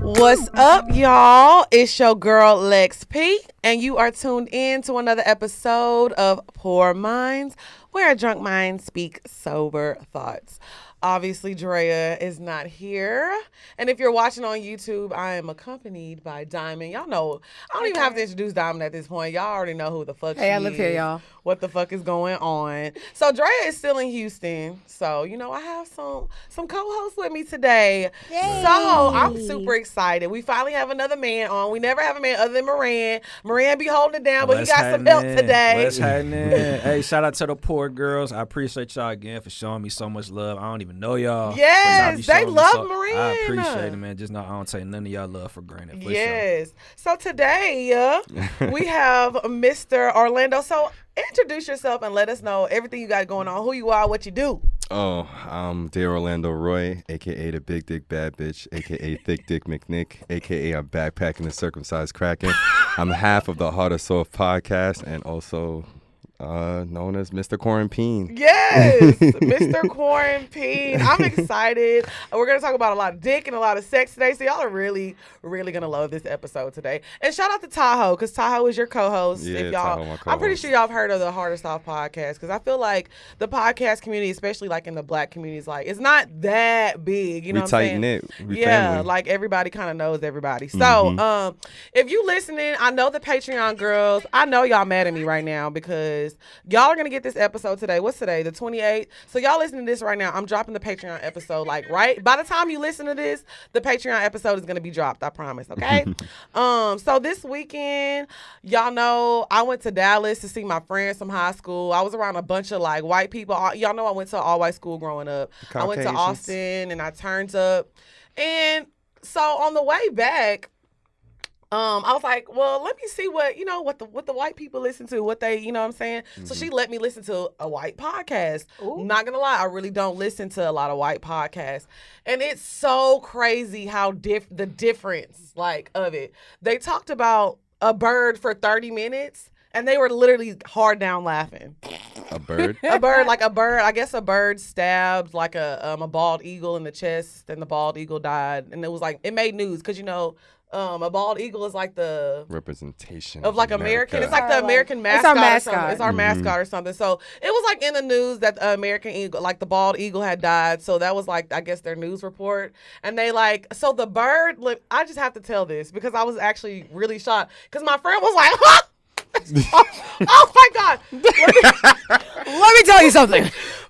What's up, y'all? It's your girl Lex P, and you are tuned in to another episode of Poor Minds, where drunk minds speak sober thoughts. Obviously, Drea is not here. And if you're watching on YouTube, I am accompanied by Diamond. Y'all know, I don't even have to introduce Diamond at this point. Y'all already know who the fuck she is. Hey, I live here, y'all. What the fuck is going on. So Drea is still in Houston. So, I have some co-hosts with me today. Yay. So I'm super excited. We finally have another man on. We never have a man other than Moran. Moran be holding it down, but he got some help today. What's happening? Hey, shout out to the poor girls. I appreciate y'all again for showing me so much love. I don't even know y'all. Yes, they love Moran. I appreciate it, man. Just know I don't take none of y'all love for granted. For yes. Sure. So today we have Mr. Orlando. So introduce yourself and let us know everything you got going on, who you are, what you do. Oh, I'm Dear Orlando Roy, a.k.a. the Big Dick Bad Bitch, a.k.a. Thick Dick McNick, a.k.a. I'm backpacking the circumcised Kraken. I'm half of the Heart of Soft podcast and also known as Mr. Quarantine. Yes, Mr. Quarantine. I'm excited. We're going to talk about a lot of dick and a lot of sex today, so y'all are really, really going to love this episode today. And shout out to Tahoe, because Tahoe is your co-host. Yeah, if y'all, Tahoe, my co-host. I'm pretty sure y'all have heard of the Heart of Soft podcast, because I feel like the podcast community, especially like in the black communities, like it's not that big. You know what I'm saying? We tight knit. We yeah, family. like everybody kind of knows everybody. So if you listening, I know the Patreon girls, I know y'all mad at me right now because y'all are going to get this episode today. What's today? The 28th. So y'all listening to this right now. I'm dropping the Patreon episode right by the time you listen to this, the Patreon episode is going to be dropped. I promise. Okay. So this weekend, y'all know I went to Dallas to see my friends from high school. I was around a bunch of like white people. Y'all know I went to an all white school growing up. I went to Austin and I turned up. And so on the way back, I was like, well, let me see what the white people listen to, what they, you know what I'm saying? Mm-hmm. So she let me listen to a white podcast. Ooh. Not gonna lie, I really don't listen to a lot of white podcasts. And it's so crazy how the difference like of it. They talked about a bird for 30 minutes and they were literally hard down laughing. A bird? I guess a bird stabbed like a bald eagle in the chest and the bald eagle died. And it was like, it made news because a bald eagle is like the representation of like American. It's like the American mascot. It's our mascot. It's our mascot or something. So it was like in the news that the American eagle, like the bald eagle, had died. So that was like, I guess, their news report. And they so the bird. Look, I just have to tell this because I was actually really shocked because my friend was like, "Huh." Oh my God. Let me tell you something.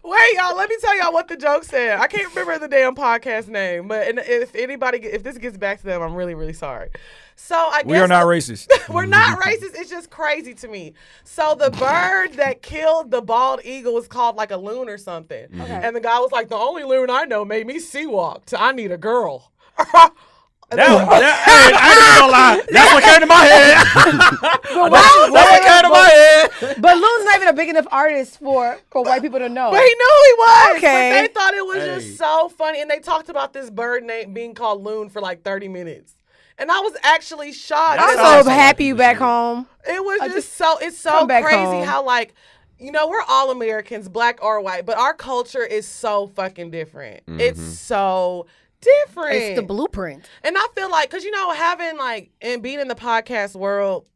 Wait, y'all, let me tell y'all what the joke said. I can't remember the damn podcast name, but if this gets back to them, I'm really, really sorry. So I guess we are not racist. We're not racist. It's just crazy to me. So the bird that killed the bald eagle was called like a loon or something. Okay. And the guy was like, the only loon I know made me sea walk. I need a girl. I ain't gonna lie. That's what came to my head. That's what came to my head. But Lou's not even a big enough artist for white people to know. But he knew he was. Okay. But they thought it was just so funny. And they talked about this bird name being called Loon for like 30 minutes. And I was actually shocked. I'm so happy you back home. It was it's so crazy how like, we're all Americans, black or white, but our culture is so fucking different. Mm-hmm. It's so different. It's the blueprint. And I feel like, because, having like, and being in the podcast world,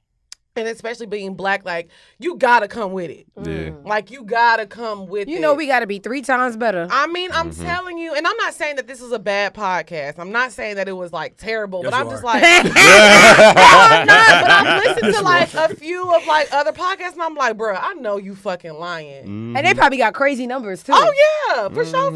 and especially being black, like, you gotta come with it. Yeah. Like, you gotta come with it. We gotta be 3 times better. I mean, I'm telling you, and I'm not saying that this is a bad podcast. I'm not saying that it was, like, terrible, but I'm just like, no, I'm not. But I've listened to, like, a few of, like, other podcasts, and I'm like, bro, I know you fucking lying. Mm-hmm. And they probably got crazy numbers, too. Oh, yeah, for sure.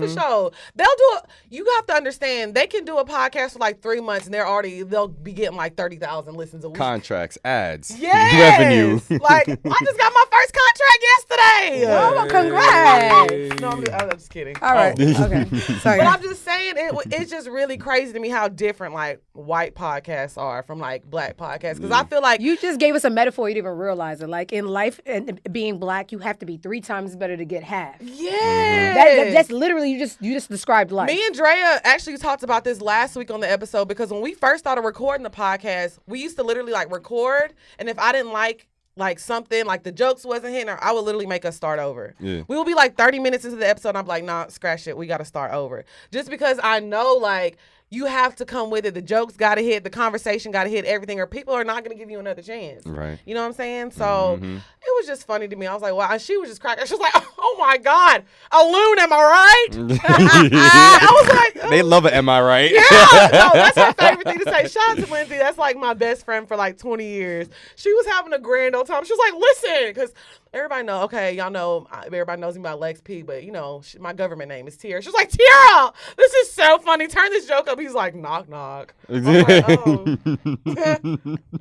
You have to understand, they can do a podcast for, like, 3 months, and they'll be getting, like, 30,000 listens a week. Contracts, ads. Yeah. Revenue. Like, I just got my first contract yesterday. Oh, congrats. No, I'm just kidding. All right. Okay. Sorry. But I'm just saying, it's just really crazy to me how different, like, white podcasts are from, like, black podcasts. Because I feel like... You just gave us a metaphor you didn't even realize it. Like, in life and being black, you have to be 3 times better to get half. Yeah. That's literally, you just described life. Me and Drea actually talked about this last week on the episode because when we first started recording the podcast, we used to literally, like, record, and if I didn't like like something, like the jokes wasn't hitting her, I would literally make us start over. Yeah. We will be like 30 minutes into the episode and I'm like, nah, scratch it. We got to start over. Just because I know like you have to come with it. The jokes got to hit, the conversation got to hit, everything, or people are not going to give you another chance. Right. You know what I'm saying? So it was just funny to me. I was like, wow. And she was just cracking. She was like, oh my God, a loon, am I right? I was like, oh. They love it, am I right? Yeah, no, that's my favorite thing to say. Shout out to Lindsay. That's like my best friend for like 20 years. She was having a grand old time. She was like, listen, because everybody know, okay, y'all know, everybody knows me by Lex P, but you know, my government name is Tiara. She was like, Tiara, this is so funny. Turn this joke up. He's like, knock, knock. I'm like, oh.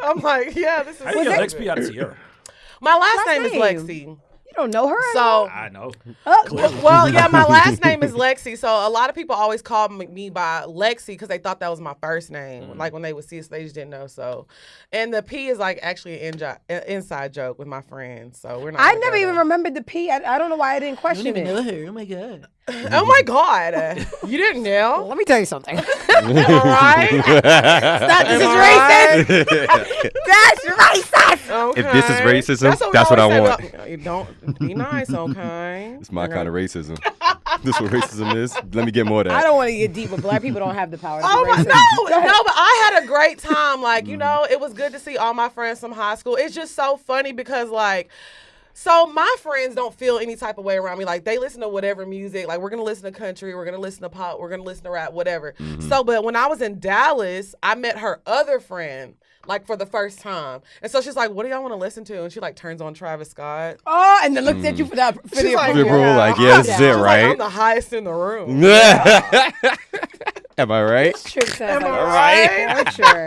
I'm like, yeah, this is How do you get Lex P out of Tiara? My last name is Lexi. You don't know her? So I know. well, yeah, my last name is Lexi. So a lot of people always call me by Lexi because they thought that was my first name. Like when they would see us, they just didn't know. So, and the P is like actually an inside joke with my friends. So we're not. I never even remembered the P. I don't know why I didn't question it. Oh my God. Oh my God. You didn't know? Let me tell you something. Am I right? This is racist. That's racist. Okay. If this is racism, that's what I want. You don't be nice, okay? It's my kind of racism. This is what racism is. Let me get more of that. I don't want to get deep, but black people don't have the power to be Oh my, racist. no, but I had a great time. Like, you know, it was good to see all my friends from high school. It's just so funny because like, so my friends don't feel any type of way around me. Like they listen to whatever music. Like we're gonna listen to country, we're gonna listen to pop, we're gonna listen to rap, whatever. So, but when I was in Dallas, I met her other friend like for the first time, and so she's like, "What do y'all want to listen to?" And she like turns on Travis Scott. Oh, and then looked at you for that. For She's the like, approval. Bro, like, yeah, this is it, She's like, right? I'm the highest in the room. Am I right? Am I right? Sure.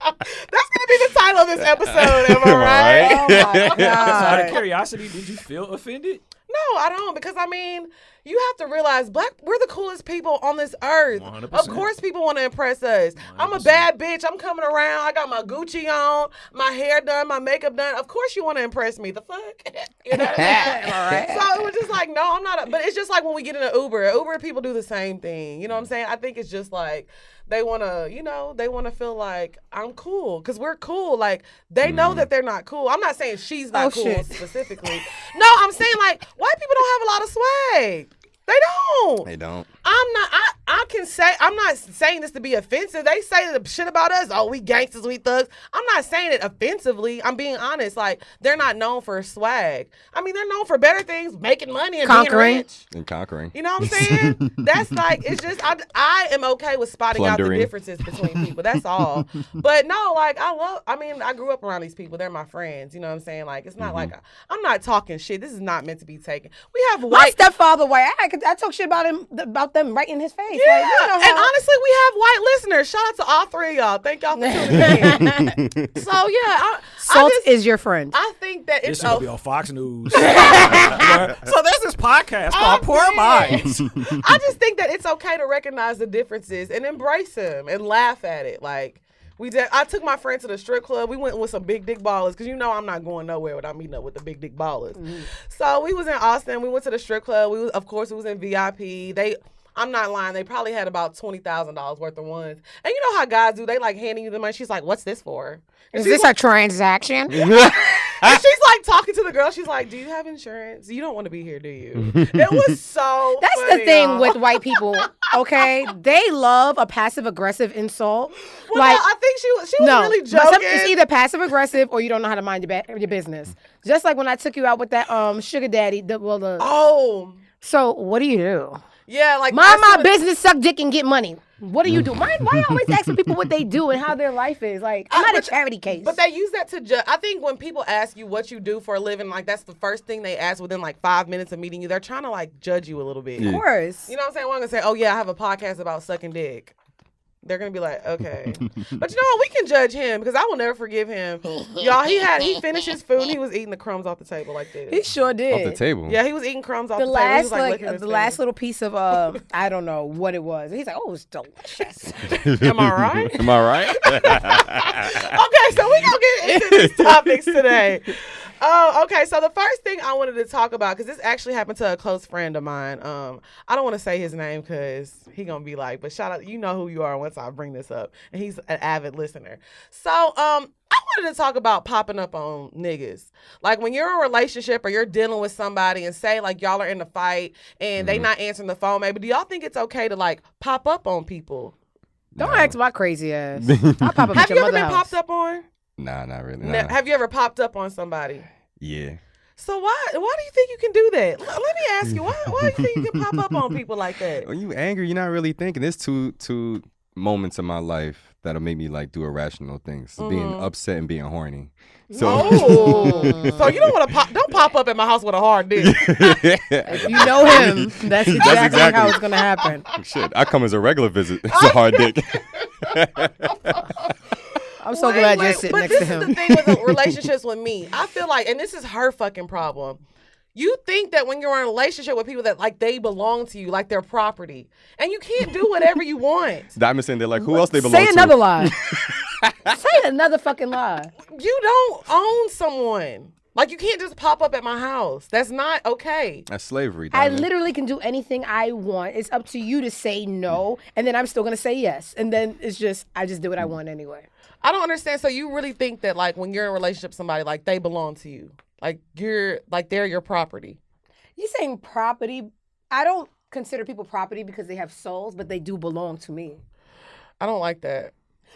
That's gonna be the title of this episode. Am I right? Oh my So out of God. curiosity, did you feel offended? No, I don't, because I mean, you have to realize we're the coolest people on this earth. 100%. Of course people want to impress us. 100%. I'm a bad bitch. I'm coming around. I got my Gucci on, my hair done, my makeup done. Of course you want to impress me. The fuck? You know what I mean? So it was just like, no, I'm not. But it's just like when we get in an Uber people do the same thing. You know what I'm saying? I think it's just like, they want to, you know, they want to feel like I'm cool because we're cool. Like, they know that they're not cool. I'm not saying she's not cool specifically. No, I'm saying, like, white people don't have a lot of swag. They don't. They don't. I'm not, I can say, I'm not saying this to be offensive. They say the shit about us. Oh, we gangsters, we thugs. I'm not saying it offensively. I'm being honest. Like, they're not known for swag. I mean, they're known for better things, making money and Conquering. being rich. And conquering. You know what I'm saying? That's like, it's just, I am okay with spotting out the Plundering. differences between people. That's all. But no, like, I grew up around these people. They're my friends. You know what I'm saying? Like, it's not like, I'm not talking shit. This is not meant to be taken. We have My white. stepfather white. I talk shit about them right in his face. Yeah, Like, you know and how- honestly, we have white listeners. Shout out to all three of y'all. Thank y'all for tuning in. So yeah, Salt is your friend. I think that This it's is gonna be on Fox News. So there's this podcast called Poor Minds. I just think that it's okay to recognize the differences and embrace them and laugh at it. Like I took my friend to the strip club. We went with some big dick ballers because you know I'm not going nowhere without meeting up with the big dick ballers. So we was in Austin. We went to the strip club. Of course, it was in VIP. I'm not lying. They probably had about $20,000 worth of ones. And you know how guys do? They like handing you the money. She's like, "What's this for?" And Is she's this a transaction? and she's like talking to the girl. She's like, "Do you have insurance? You don't want to be here, do you?" It was so That's funny, the thing y'all. with white people, okay? They love a passive-aggressive insult. Well, no, I think she was really joking. It's either passive-aggressive or you don't know how to mind your business. Just like when I took you out with that sugar daddy. Oh. So what do you do? Yeah, like Mind my business, suck dick, and get money. What do you do? Why you always asking people what they do and how their life is? Like, I'm not a charity case. But they use that to judge. I think when people ask you what you do for a living, like that's the first thing they ask within like 5 minutes of meeting you. They're trying to like judge you a little bit. Of course. You know what I'm saying? One gonna say, "Oh yeah, I have a podcast about sucking dick." They're gonna be like, okay, but you know what? We can judge him because I will never forgive him. Y'all, he finished his food and he was eating the crumbs off the table like this. He sure did. Off the table. Yeah, he was eating crumbs off The the table. He last was, like, licking his the finger. last little piece of I don't know what it was. He's like, "Oh, it's delicious." Am I right? Am I right? Okay, so we gonna get into these topics today. Oh, okay. So the first thing I wanted to talk about, because this actually happened to a close friend of mine. I don't want to say his name because he gonna be like, but shout out, you know who you are once I bring this up, and he's an avid listener. So I wanted to talk about popping up on niggas. Like when you're in a relationship or you're dealing with somebody and say like y'all are in a fight and they not answering the phone, maybe do y'all think it's okay to like pop up on people? Don't ask my crazy ass. I'll pop up Have at you your ever mother's been house. popped up on? Nah, not really. Now, Nah. have you ever popped up on somebody? Yeah. So why do you think you can do that? Let me ask you, why do you think you can pop up on people like that? When you angry, you're not really thinking. There's two moments in my life that'll make me like do irrational things. Being upset and being horny. So Oh, so you don't pop up at my house with a hard dick. If you know him, that's exactly how it's gonna happen. shit, I come as a regular visit. It's a hard dick. I'm so glad you're sitting next to him. But this is the thing with relationships with me. I feel like, and this is her fucking problem. You think that when you're in a relationship with people that like they belong to you, like they're property, and you can't do whatever you want. Diamond saying they're like, who else they belong to? Say another lie. Say another fucking lie. You don't own someone. Like you can't just pop up at my house. That's not okay. That's slavery. I Diamond. literally can do anything I want. It's up to you to say no, and then I'm still gonna say yes. And then it's just I just do what I want anyway. I don't understand. So you really think that like when you're in a relationship with somebody, like they belong to you? Like they're your property? You saying property? I don't consider people property because they have souls, but they do belong to me. I don't like that.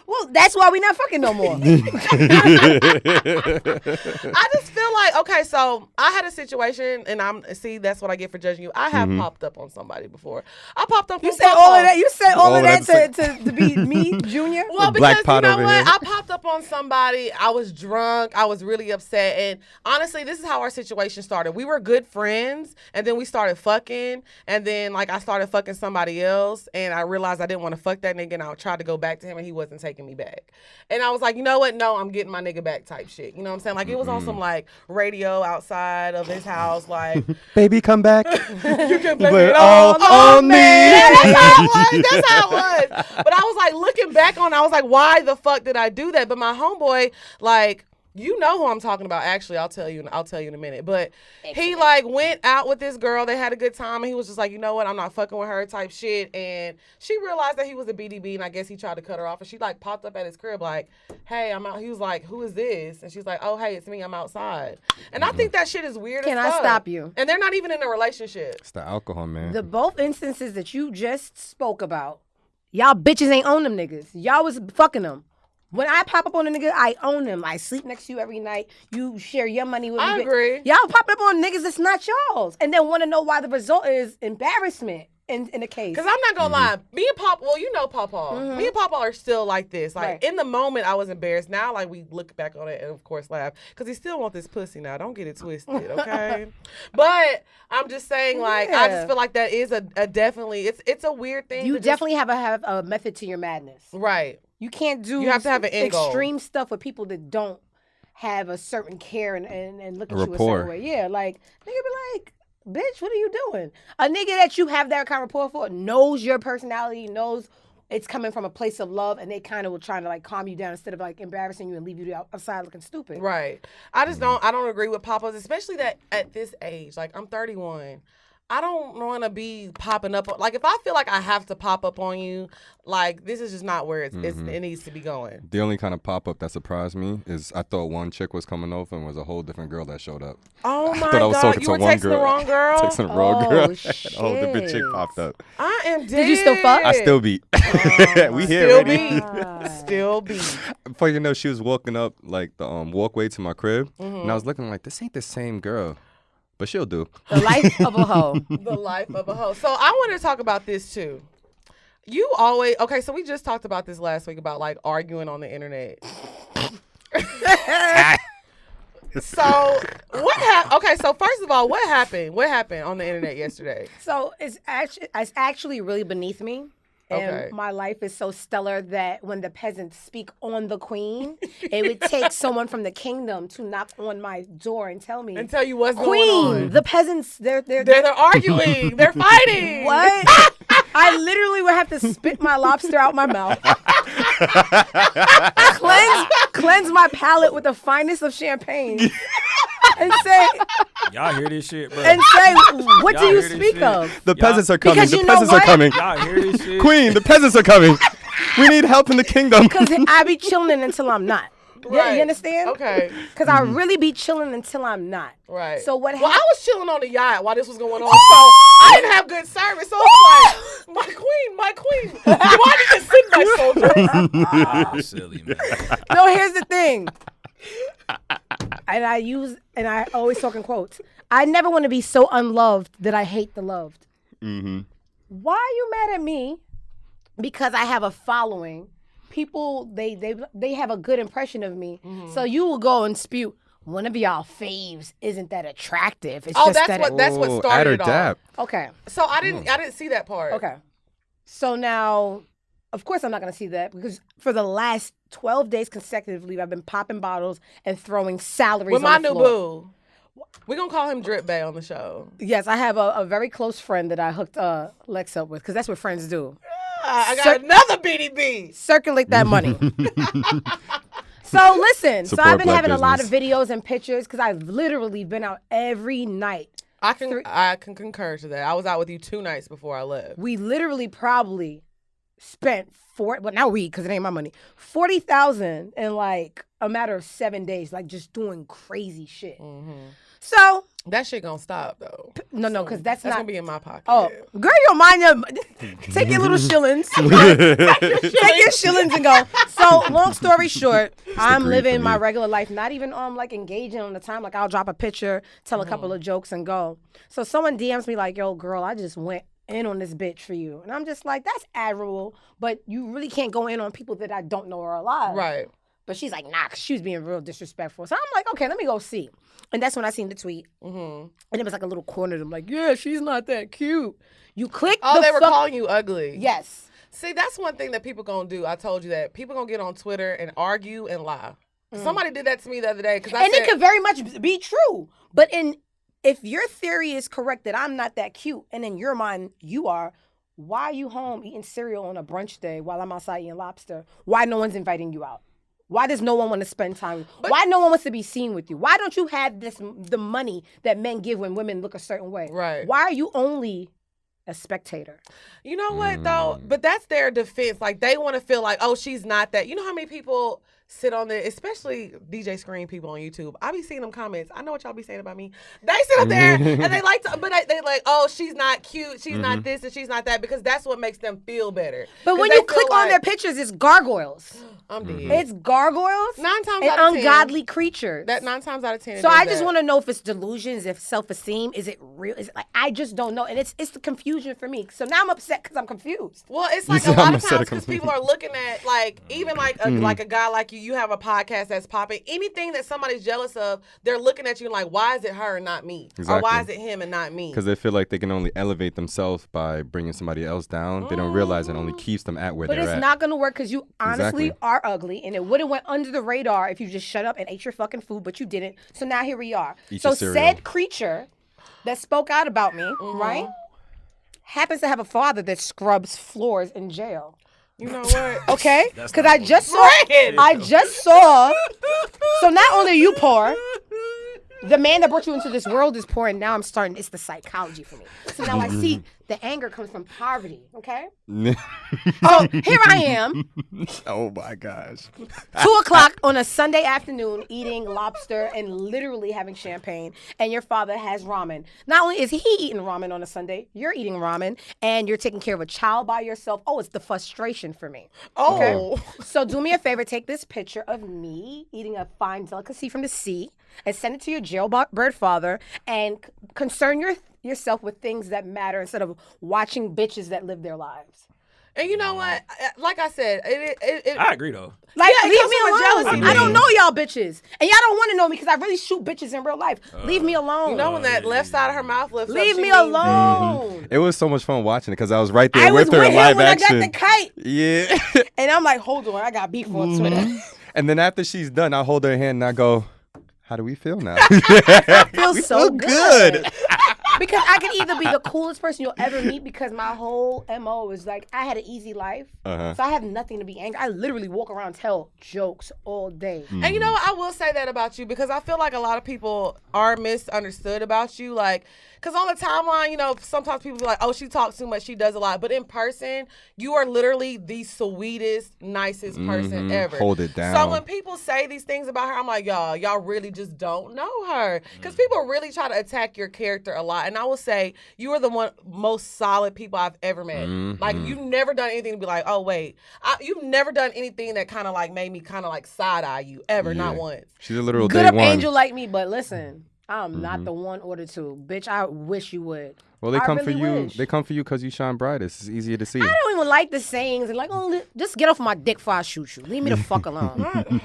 Well, that's why we not fucking no more. I just feel like, okay, so I had a situation, and that's what I get for judging you. I have popped up on somebody before. I popped up. You said all of that. You said all of that to be me, Junior. Well, Black because pot you know over what? here. I popped up on somebody. I was drunk. I was really upset, and honestly, this is how our situation started. We were good friends, and then we started fucking, and then like I started fucking somebody else, and I realized I didn't want to fuck that nigga, and I tried to go back to him, and he wasn't taking me back. And I was like, you know what? No, I'm getting my nigga back type shit. You know what I'm saying? Like it was on some like radio outside of his house, like Baby, come back. you can blame But it all on me. Yeah, that's how it was. That's how it was. But I was like looking back on it, I was like, why the fuck did I do that? But my homeboy, like, you know who I'm talking about. Actually, I'll tell you in a minute. But he like went out with this girl. They had a good time, and he was just like, you know what? I'm not fucking with her type shit. And she realized that he was a BDB, and I guess he tried to cut her off. And she like popped up at his crib like, hey, I'm out. He was like, who is this? And she's like, oh, hey, it's me. I'm outside. And I think that shit is weird. Can as I fuck. stop you? And they're not even in a relationship. It's the alcohol, man. The both instances that you just spoke about, y'all bitches ain't own them niggas. Y'all was fucking them. When I pop up on a nigga, I own him. I sleep next to you every night. You share your money with me. I agree. Y'all pop up on niggas that's not y'all's. And then want to know why the result is embarrassment in the case. Because I'm not going to lie. Me and Papa, well, you know Papa. Me and Papa are still like this. Like, Right. in the moment, I was embarrassed. Now, like, we look back on it and, of course, laugh. Because he still wants this pussy now. Don't get it twisted, okay? But I'm just saying, like, I just feel like that is a definitely, it's a weird thing. You to definitely have a method to your madness. Right. You can't do You have to have an end goal. extreme stuff with people that don't have a certain care and look at you a Rapport. certain way. Yeah, like, nigga be like, bitch, what are you doing? A nigga that you have that kind of rapport for knows your personality, knows it's coming from a place of love, and they kind of will try to like calm you down instead of like embarrassing you and leave you outside looking stupid. Right. I just don't agree with Papa's, especially that at this age. Like, I'm 31. I don't want to be popping up. Like, if I feel like I have to pop up on you, like, this is just not where it needs to be going. The only kind of pop-up that surprised me is I thought one chick was coming over and was a whole different girl that showed up. Oh, my I thought I was God. talking You to were one texting girl. the wrong girl? Texting the wrong girl. Oh, A whole different chick shit. popped up. I am dead. Did you still fuck? I still beat. We here Still already. beat. Still beat. Before you know, she was walking up like the walkway to my crib, Mm-hmm. and I was looking like, this ain't the same girl, but she'll do. The life of a hoe. The life of a hoe. So I want to talk about this too. You always, okay, so we just talked about this last week about like arguing on the internet. So what happened? Okay, so first of all, what happened? What happened on the internet yesterday? So it's actually really beneath me. And Okay. my life is so stellar that when the peasants speak on the queen, it would take someone from the kingdom to knock on my door and tell me, And tell you what's Queen, going on. the peasants, they're They're arguing. They're fighting. what? I literally would have to spit my lobster out my mouth. cleanse my palate with the finest of champagne. And say, Y'all hear this shit, bro? what Y'all do you hear this speak shit? of? The peasants are coming. Because The you know peasants are what? coming. Y'all hear this shit? Queen, the peasants are coming. We need help in the kingdom. Because I be chilling until I'm not. Yeah, you understand? Okay. Because I really be chilling until I'm not. Right. So what Well, I happened? was chilling on the yacht while this was going on, so I didn't have good service. So I was like, my queen. Why did you sit back, soldier? Ah, silly man. No, here's the thing. And I always talk in quotes. I never want to be so unloved that I hate the loved. Mm-hmm. Why are you mad at me? Because I have a following. People, they have a good impression of me. Mm-hmm. So you will go and spew, one of y'all faves isn't that attractive. It's just that's what started it all. Okay. So I didn't see that part. Okay. So now, of course I'm not going to see that because for the last 12 days consecutively, I've been popping bottles and throwing salaries with on my the new floor. boo. We're going to call him Drip Bay on the show. Yes, I have a very close friend that I hooked Lex up with because that's what friends do. I got another BDB. Circulate that money. So listen, Support so I've been black having a lot of business. videos and pictures because I've literally been out every night. I can concur to that. I was out with you 2 nights before I left. We literally probably spent not we because it ain't my money, 40,000 in like a matter of 7 days, like just doing crazy shit. Mm-hmm. So that shit gonna stop though. No, because that's not gonna be in my pocket. Oh, girl, you don't mind your take your little shillings, take your shillings and go. So long story short, I'm living my regular life, not even like engaging on the time. Like I'll drop a picture, tell a couple of jokes, and go. So someone DMs me like, "Yo, girl, I just went in on this bitch for you," and I'm just like, "That's admirable, but you really can't go in on people that I don't know are alive." Right. But she's like, nah, 'cause she was being real disrespectful. So I'm like, okay, let me go see. And that's when I seen the tweet. Mm-hmm. And it was like a little corner. I'm like, yeah, she's not that cute. You click they were calling you ugly. Yes. See, that's one thing that people gonna do. I told you that. People gonna get on Twitter and argue and lie. Somebody did that to me the other day. It could very much be true. But if your theory is correct that I'm not that cute, and in your mind you are, why are you home eating cereal on a brunch day while I'm outside eating lobster? Why no one's inviting you out? Why does no one want to spend time? Why no one wants to be seen with you? Why don't you have the money that men give when women look a certain way? Right. Why are you only a spectator? You know what though? But that's their defense. Like they want to feel like, oh, she's not that. You know how many people sit on there, especially DJ Screen people on YouTube. I be seeing them comments. I know what y'all be saying about me. They sit up there and they like to, but they like, oh, she's not cute. She's not this and she's not that because that's what makes them feel better. But when you click on their pictures, it's gargoyles. I'm dead. It's gargoyles 9 times and out of 10. ungodly creatures. That 9 times out of 10. So I just want to know if it's delusions, if self-esteem, is it real? Is it like I just don't know, and it's the confusion for me. So now I'm upset because I'm confused. Well, it's like a lot of times because people are looking at like even like a guy like you. You have a podcast that's popping. Anything that somebody's jealous of, they're looking at you and like, why is it her and not me? Exactly. Or why is it him and not me? Because they feel like they can only elevate themselves by bringing somebody else down. They don't realize it only keeps them at where they're at. But it's not going to work because you honestly are ugly, and it would have went under the radar if you just shut up and ate your fucking food, but you didn't. So now here we are. So said creature that spoke out about me, right, happens to have a father that scrubs floors in jail. You know what? Okay, because I just saw. So not only are you poor, the man that brought you into this world is poor, and now I'm starting. It's the psychology for me. So now I see the anger comes from poverty. Okay. Oh, here I am. Oh my gosh. 2:00 on a Sunday afternoon, eating lobster and literally having champagne, and your father has ramen. Not only is he eating ramen on a Sunday, you're eating ramen, and you're taking care of a child by yourself. Oh, it's the frustration for me. Oh. Okay? So do me a favor, take this picture of me eating a fine delicacy from the sea and send it to your jailbird father and concern yourself with things that matter instead of watching bitches that live their lives. And you know what? Like I said, I agree though. Like, yeah, leave me alone. jealousy. I don't know y'all bitches. And y'all don't want to know me because I really shoot bitches in real life. Leave me alone. You know when that left side of her mouth lifts Leave up, me alone. It was so much fun watching it because I was right there I was with her with in him live when action. I got the kite. Yeah. And I'm like, hold on, I got beef on Twitter. And then after she's done, I hold her hand and I go, how do we feel now? I feel so good. Because I could either be the coolest person you'll ever meet because my whole MO is like I had an easy life. So I have nothing to be angry. I literally walk around and tell jokes all day. And you know what? I will say that about you because I feel like a lot of people are misunderstood about you. Like, because on the timeline, you know, sometimes people be like, oh, she talks too much, she does a lot. But in person, you are literally the sweetest, nicest person ever. Hold it down. So when people say these things about her, I'm like, y'all really just don't know her. Because people really try to attack your character a lot. And I will say, you are the most solid people I've ever met. Like, you've never done anything to be like, oh, wait. You've never done anything that kind of like made me kind of like side-eye you ever, not once. She's a literal Good day up one. angel like me, but listen, I'm not the one or the two. Bitch, I wish you would. Well, they come for you. wish. They come for you because you shine brightest. It's easier to see. I don't even like the sayings and like, oh, just get off my dick before I shoot you. Leave me the fuck alone.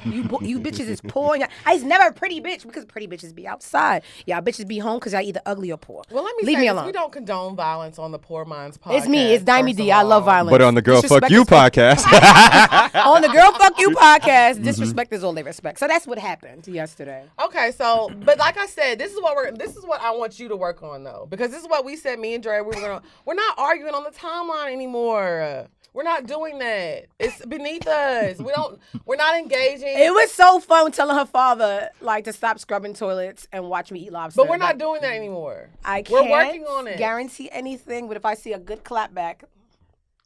you bitches is poor. I was never a pretty bitch because pretty bitches be outside. Y'all bitches be home because y'all either ugly or poor. Well, let me Leave say me this. alone. We don't condone violence on the Poor Minds podcast. It's me. It's Dimey first D. of I love all. violence. But on the Girl Fuck Disrespect You is- podcast. on the Girl Fuck You podcast, disrespect is all they respect. So that's what happened yesterday. Okay, so but like I said, this is what I want you to work on though, because this is what we said. Me and Dre, we're not arguing on the timeline anymore. We're not doing that. It's beneath us. We're not engaging. It was so fun telling her father like to stop scrubbing toilets and watch me eat lobster. But we're not doing that anymore. We're working on it. Guarantee anything, but if I see a good clap back,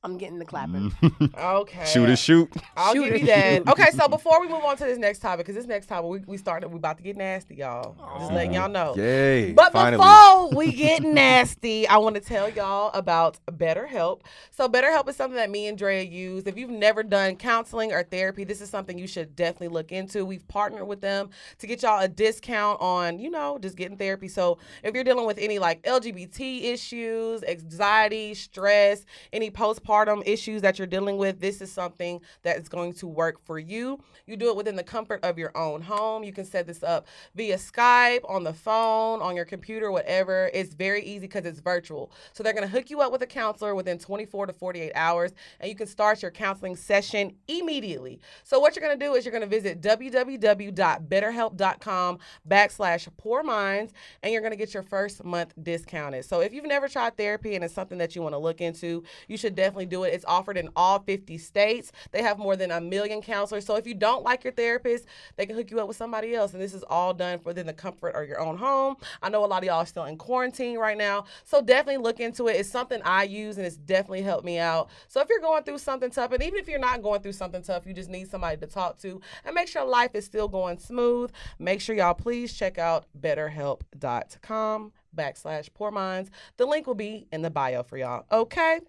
I'm getting the clapping. Okay. Shoot is shoot. I'll Shoot give it. you that. Okay, so before we move on to this next topic, because this next topic we about to get nasty, y'all. Just letting y'all know. Yay. But finally. before we get nasty, I want to tell y'all about BetterHelp. So BetterHelp is something that me and Drea use. If you've never done counseling or therapy, this is something you should definitely look into. We've partnered with them to get y'all a discount on, just getting therapy. So if you're dealing with any like LGBT issues, anxiety, stress, any postpartum issues that you're dealing with, this is something that is going to work for you. You do it within the comfort of your own home. You can set this up via Skype, on the phone, on your computer, whatever. It's very easy because it's virtual. So they're going to hook you up with a counselor within 24 to 48 hours, and you can start your counseling session immediately. So what you're going to do is you're going to visit www.betterhelp.com/poorminds, and you're going to get your first month discounted. So if you've never tried therapy and it's something that you want to look into, you should definitely do it. It's offered in all 50 states. They have more than 1 million counselors. So if you don't like your therapist, they can hook you up with somebody else. And this is all done within the comfort of your own home. I know a lot of y'all are still in quarantine right now. So definitely look into it. It's something I use and it's definitely helped me out. So if you're going through something tough, and even if you're not going through something tough, you just need somebody to talk to and make sure life is still going smooth, make sure y'all please check out betterhelp.com/poorminds. The link will be in the bio for y'all. Okay.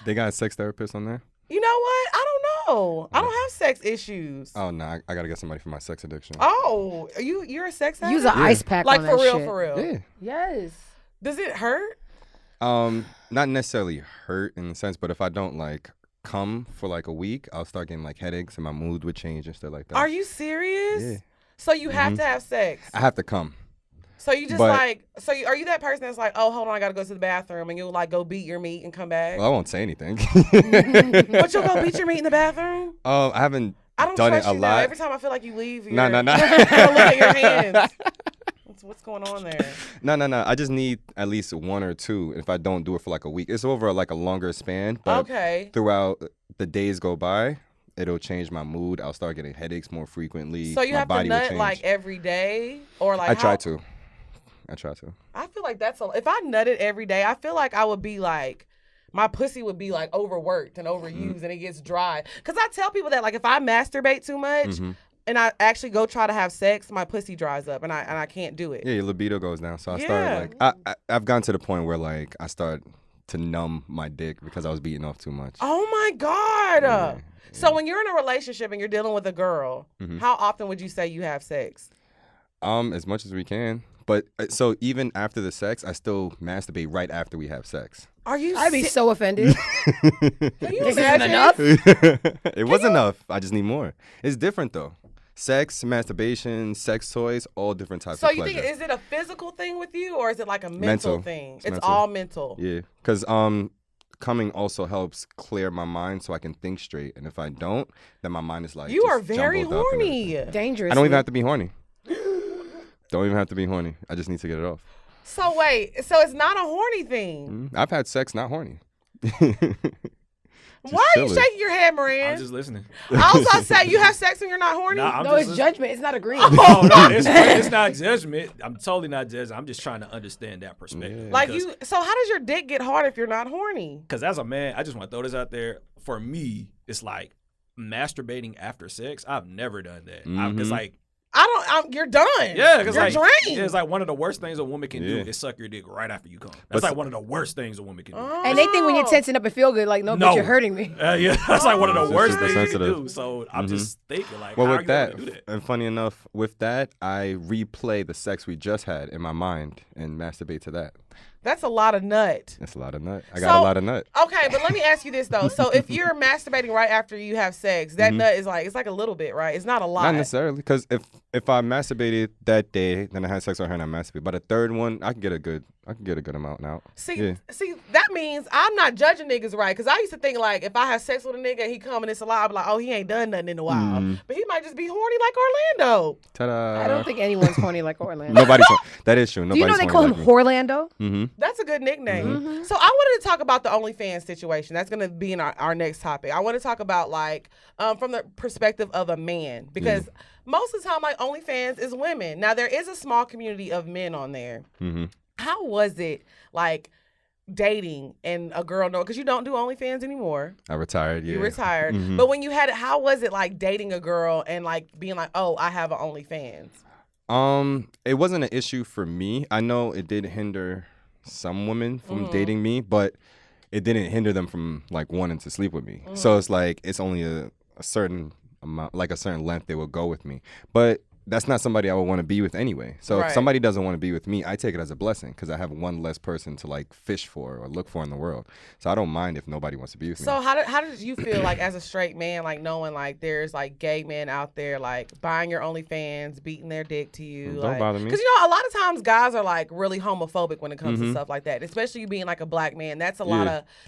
They got a sex therapist on there? You know what? I don't know. I don't have sex issues. Oh, no. I got to get somebody for my sex addiction. Oh, you're a sex addict? Use an ice pack like on for that real, shit. for real. Yeah. Yes. Does it hurt? Not necessarily hurt in the sense, but if I don't like come for like a week, I'll start getting like headaches and my mood would change and stuff like that. Are you serious? Yeah. So you have to have sex. I have to come. So you just are you that person that's like, oh, hold on, I got to go to the bathroom, and you'll like go beat your meat and come back? Well, I won't say anything. But you'll go beat your meat in the bathroom? I haven't I don't done trust it a you lot. now. Every time I feel like you leave, No. look at your hands. What's going on there? No. I just need at least one or two. If I don't do it for like a week, it's over like a longer span. But Okay. throughout the days go by, it'll change my mood. I'll start getting headaches more frequently. So you my have to body will nut change. like every day, or like I try to. I feel like if I nutted every day, I feel like I would be like, my pussy would be like overworked and overused, and it gets dry. Cause I tell people that like if I masturbate too much. And I actually go try to have sex, my pussy dries up, and I can't do it. Yeah, your libido goes down. So I start like I've gotten to the point where like I start to numb my dick because I was beating off too much. Oh my God. Yeah. So when you're in a relationship and you're dealing with a girl, how often would you say you have sex? As much as we can. But so even after the sex, I still masturbate right after we have sex. Are you? I'd be so offended. Can you This imagine? isn't enough. It was enough. I just need more. It's different though. Sex, masturbation, sex toys, all different types So of you pleasure. think is it a physical thing with you, or is it like a mental Mental. thing? It's It's mental. all mental. Yeah, because coming also helps clear my mind so I can think straight. And if I don't, then my mind is like You just are very jumbled up and horny. everything. Dangerous. I don't even have to be horny. Don't even have to be horny. I just need to get it off. So wait, so it's not a horny thing. I've had sex not horny. Why are you shaking your head, Moran? I'm just listening. I was about to say, you have sex when you're not horny? Nah, No, it's judgment. It's not agreement. No, it's not judgment. I'm totally not judging. I'm just trying to understand that perspective. Like so how does your dick get hard if you're not horny? Because as a man, I just want to throw this out there. For me, it's like masturbating after sex. I've never done that. It's like, you're done. yeah, because you're like, drained. it's like one of the worst things a woman can do is suck your dick right after you come. That's like one of the worst things a woman can do. And they think when you're tensing up and feel good, like, no, but you're hurting me. Yeah, that's like one of the worst super things you can sensitive. do. So I'm just thinking, like, Well, how with are you that, going to do that? and funny enough, with that, I replay the sex we just had in my mind and masturbate to that. That's a lot of nut. That's a lot of nut. I got a lot of nut. Okay, but let me ask you this though. So if you're masturbating right after you have sex, that nut is like, it's like a little bit, right? It's not a lot. Not necessarily, because if I masturbated that day, then I had sex with her and I masturbated. But a third one, I can get a good amount out. See, that means I'm not judging niggas right, because I used to think like if I have sex with a nigga and he come and it's a lie, I'd be like, oh, he ain't done nothing in a while. But he might just be horny like Orlando. Ta-da! I don't think anyone's horny like Orlando. That is true. Do you know they call him Horlando? That's a good nickname. So I wanted to talk about the OnlyFans situation. That's going to be in our next topic. I want to talk about like from the perspective of a man, because most of the time like OnlyFans is women. Now there is a small community of men on there. How was it like dating and a girl because you don't do OnlyFans anymore? I retired. Yeah, you retired. But when you had it, how was it like dating a girl and like being like, oh, I have an OnlyFans? It wasn't an issue for me. I know it did hinder some women from dating me, but it didn't hinder them from like wanting to sleep with me. So it's like it's only a certain amount, like a certain length they will go with me. But that's not somebody I would want to be with anyway. So if somebody doesn't want to be with me, I take it as a blessing because I have one less person to like fish for or look for in the world. So I don't mind if nobody wants to be with me. So how did you feel like as a straight man, like knowing like there's like gay men out there like buying your OnlyFans, beating their dick to you? Don't bother me. Because you know a lot of times guys are like really homophobic when it comes to stuff like that. Especially you being like a black man. That's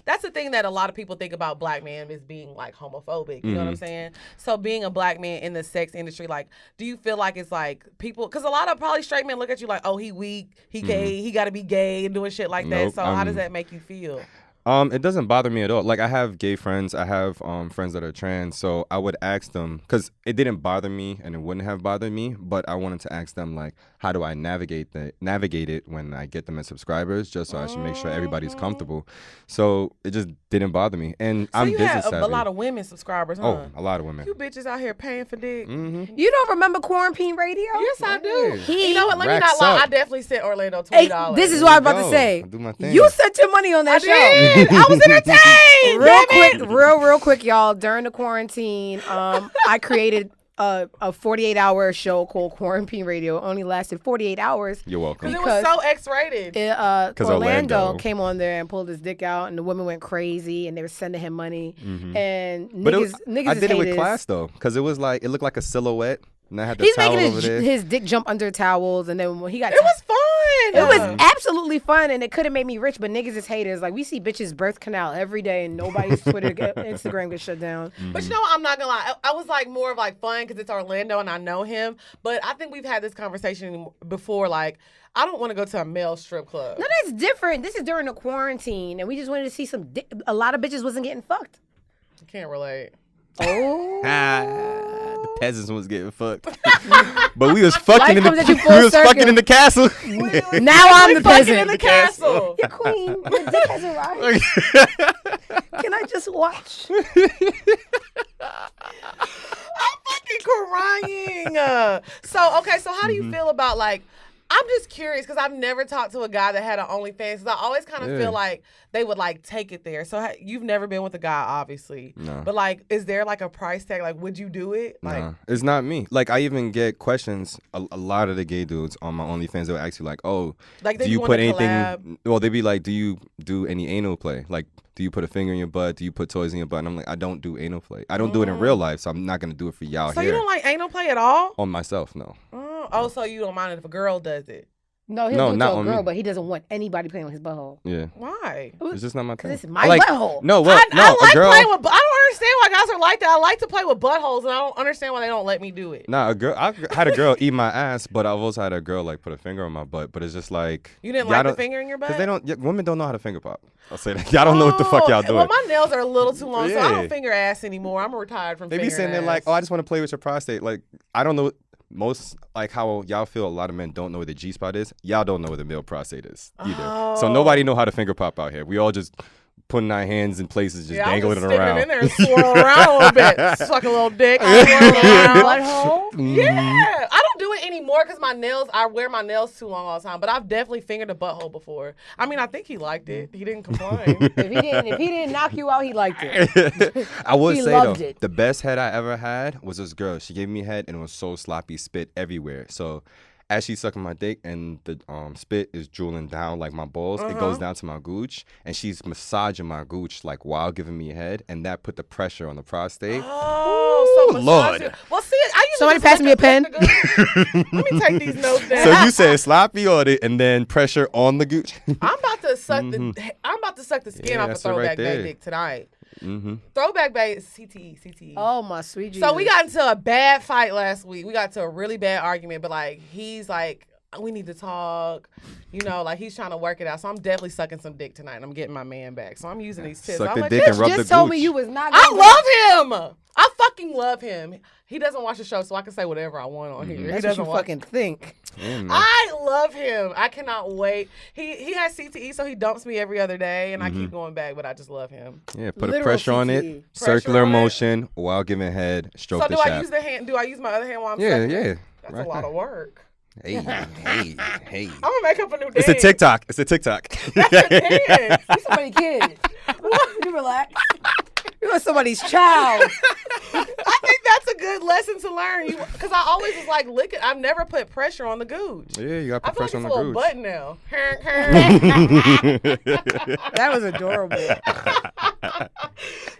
that's the thing that a lot of people think about black men is being like homophobic. You know what I'm saying? So being a black man in the sex industry, like, do you feel like it's like people, because a lot of probably straight men look at you like, oh, he weak, he gay, he got to be gay and doing shit like that. So how does that make you feel? It doesn't bother me at all. Like I have gay friends, I have friends that are trans, so I would ask them, because it didn't bother me and it wouldn't have bothered me, but I wanted to ask them like, how do I navigate it when I get them as subscribers, just so I should make sure everybody's comfortable. So it just didn't bother me, and so I'm you business have savvy. a lot of women subscribers, huh? Oh, a lot of women. You bitches out here paying for dick. You don't remember Quarantine Radio? Yes, I do. He You know what? Let me not racks lie. up. I definitely sent Orlando Hey, $20. this is what I'm about to Yo, say. I do my thing. You spent your money on that I show. did. I was entertained. Real quick, y'all. During the quarantine, I created a 48-hour show called Quarantine Radio. It only lasted 48 hours. You're welcome. Because it was so X-rated. Orlando came on there and pulled his dick out, and the women went crazy, and they were sending him money. And But niggas I did it with haters. class though, because it looked like a silhouette, and I had the He's towel making over there. his dick jump under towels, and then when he got It was fun. it was absolutely fun, and it could have made me rich, but niggas is haters. Like, we see bitches birth canal every day, and nobody's Twitter, Instagram gets shut down. But you know what? I'm not gonna lie. I was like more of like fun because it's Orlando and I know him. But I think we've had this conversation before. Like, I don't want to go to a male strip club. No, that's different. This is during the quarantine, and we just wanted to see some a lot of bitches wasn't getting fucked. I can't relate. Oh. The peasants was getting fucked, but we was fucking in comes at you the full we was circle. fucking in the castle. Now I'm the Fucking peasant. in the castle. Yeah, queen, your dick has arrived. Can I just watch? I'm fucking crying. So how do you feel about like? I'm just curious because I've never talked to a guy that had an OnlyFans. Because I always kind of feel like they would like take it there. So you've never been with a guy, obviously. No. But like, is there like a price tag? Like, would you do it? Like, Nah, it's not me. Like I even get questions. A lot of the gay dudes on my OnlyFans, they'll ask you like, "Oh, Like, they do you want put to anything?" collab. Well, they'd be like, "Do you do any anal play? Like, do you put a finger in your butt? Do you put toys in your butt?" And I'm like, "I don't do anal play. I don't do it in real life, so I'm not gonna do it for y'all So here." you don't like anal play at all? On myself, no. Oh, so you don't mind if a girl does it? No, he'll No, do it not to a on girl, me. but he doesn't want anybody playing with his butthole. Yeah. Why? It's just not my thing. Because it's my I like, butthole. No, well, I no, like a girl. playing with. I don't understand why guys are like that. I like to play with buttholes, and I don't understand why they don't let me do it. Nah, a girl. I had a girl eat my ass, but I've also had a girl like put a finger on my butt. But it's just like You didn't y'all like the don't- finger in your butt? Cause they don't. Women don't know how to finger pop. I'll say that. Y'all don't know what the fuck y'all doing. Well, my nails are a little too long, so I Yeah. don't finger ass anymore. I'm retired from They be fingering saying they're ass. like, oh, I just want to play with your prostate. Like, I don't know. Most like how y'all feel. A lot of men don't know where the G spot is. Y'all don't know where the male prostate is either. So Oh. nobody know how to finger pop out here. We all just putting our hands in places, just Yeah, dangling I'm it just around. sticking it in there and swirl around a little bit. Suck a little dick. swirl around. Butthole? Yeah, I don't do it anymore because my nails. I wear my nails too long all the time. But I've definitely fingered a butthole before. I mean, I think he liked it. He didn't complain. If he didn't knock you out, he liked it. I would He say though, loved it. the best head I ever had was this girl. She gave me head and it was so sloppy, spit everywhere. So as she's sucking my dick and the spit is drooling down like my balls, it goes down to my gooch, and she's massaging my gooch like while giving me head, and that put the pressure on the prostate. Oh, so Ooh, massage- Lord. Well, see, I usually Somebody just pass look me a at pen. the good- Let me take these notes down. So you said sloppy on it and then pressure on the gooch. I'm about to suck the. I'm about to suck the skin Yeah, off a that's it right throwback there. bay dick tonight. Mm-hmm. Throwback bay is CTE. Oh, my sweet Jesus. So we got into a bad fight last week. We got into a really bad argument, but like he's like, we need to talk. You know, like he's trying to work it out. So I'm definitely sucking some dick tonight. And I'm getting my man back. So I'm using these tips. Suck I'm the like, dick "Bitch, and rub the just told me gooch." you was not I gonna love him. I fucking love him. He doesn't watch the show, so I can say whatever I want on here. He That's what doesn't you watch. fucking think. Yeah, man. I love him. I cannot wait. He has CTE, so he dumps me every other day, and I keep going back. But I just love him. Yeah, put a Literal pressure on CTE. it, circular on it. motion while giving head, stroke So the do I shaft. use the hand? Do I use my other hand while I'm Yeah, sucking? yeah. That's Right a lot there. of work. Hey, hey, hey. I'm gonna make up a new dance. It's a TikTok. It's a TikTok. That's a dance. You somebody's kid. You relax. You're somebody's child. I think that's a good lesson to learn. Because I always was like licking. I've never put pressure on the gooch. Yeah, you got to I put feel like pressure it's a on little the button now. That was adorable.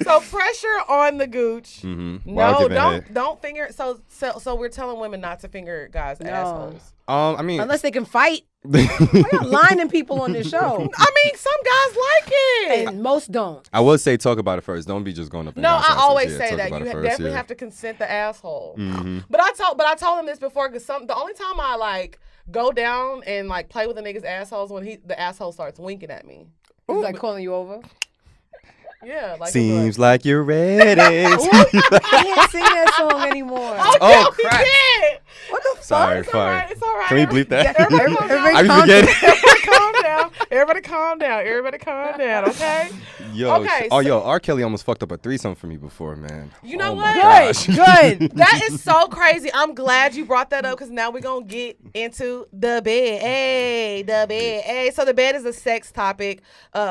So pressure on the gooch. Mm-hmm. While No, giving don't head. don't finger. So we're telling women not to finger guys' assholes. I mean, Unless they can fight. We're not lining people on this show. I mean, some guys like it. And most don't. I would say talk about it first. Don't be just going up. And No, down I shots. always Yeah, say talk that about you it first, definitely yeah. have to consent the asshole. Mhm. But I told him this before because the only time I like go down and like play with a nigga's assholes when the asshole starts winking at me. He's like calling you over. Yeah, like he'll be Seems like you're ready. I can't sing that song anymore. like, Oh, he crap. did. What the fuck? Sorry, It's all right. fire. It's all right. Can we bleep that? Everybody calm down. I be calm forgetting. Everybody calm down. Everybody calm down. Everybody calm down. Okay. Yo, Okay, yo, R. Kelly almost fucked up a threesome for me before, man. You know Oh what? my Good, gosh. good. That is so crazy. I'm glad you brought that up because now we're going to get into the bed. Hey, the bed. Hey. So the bed is a sex topic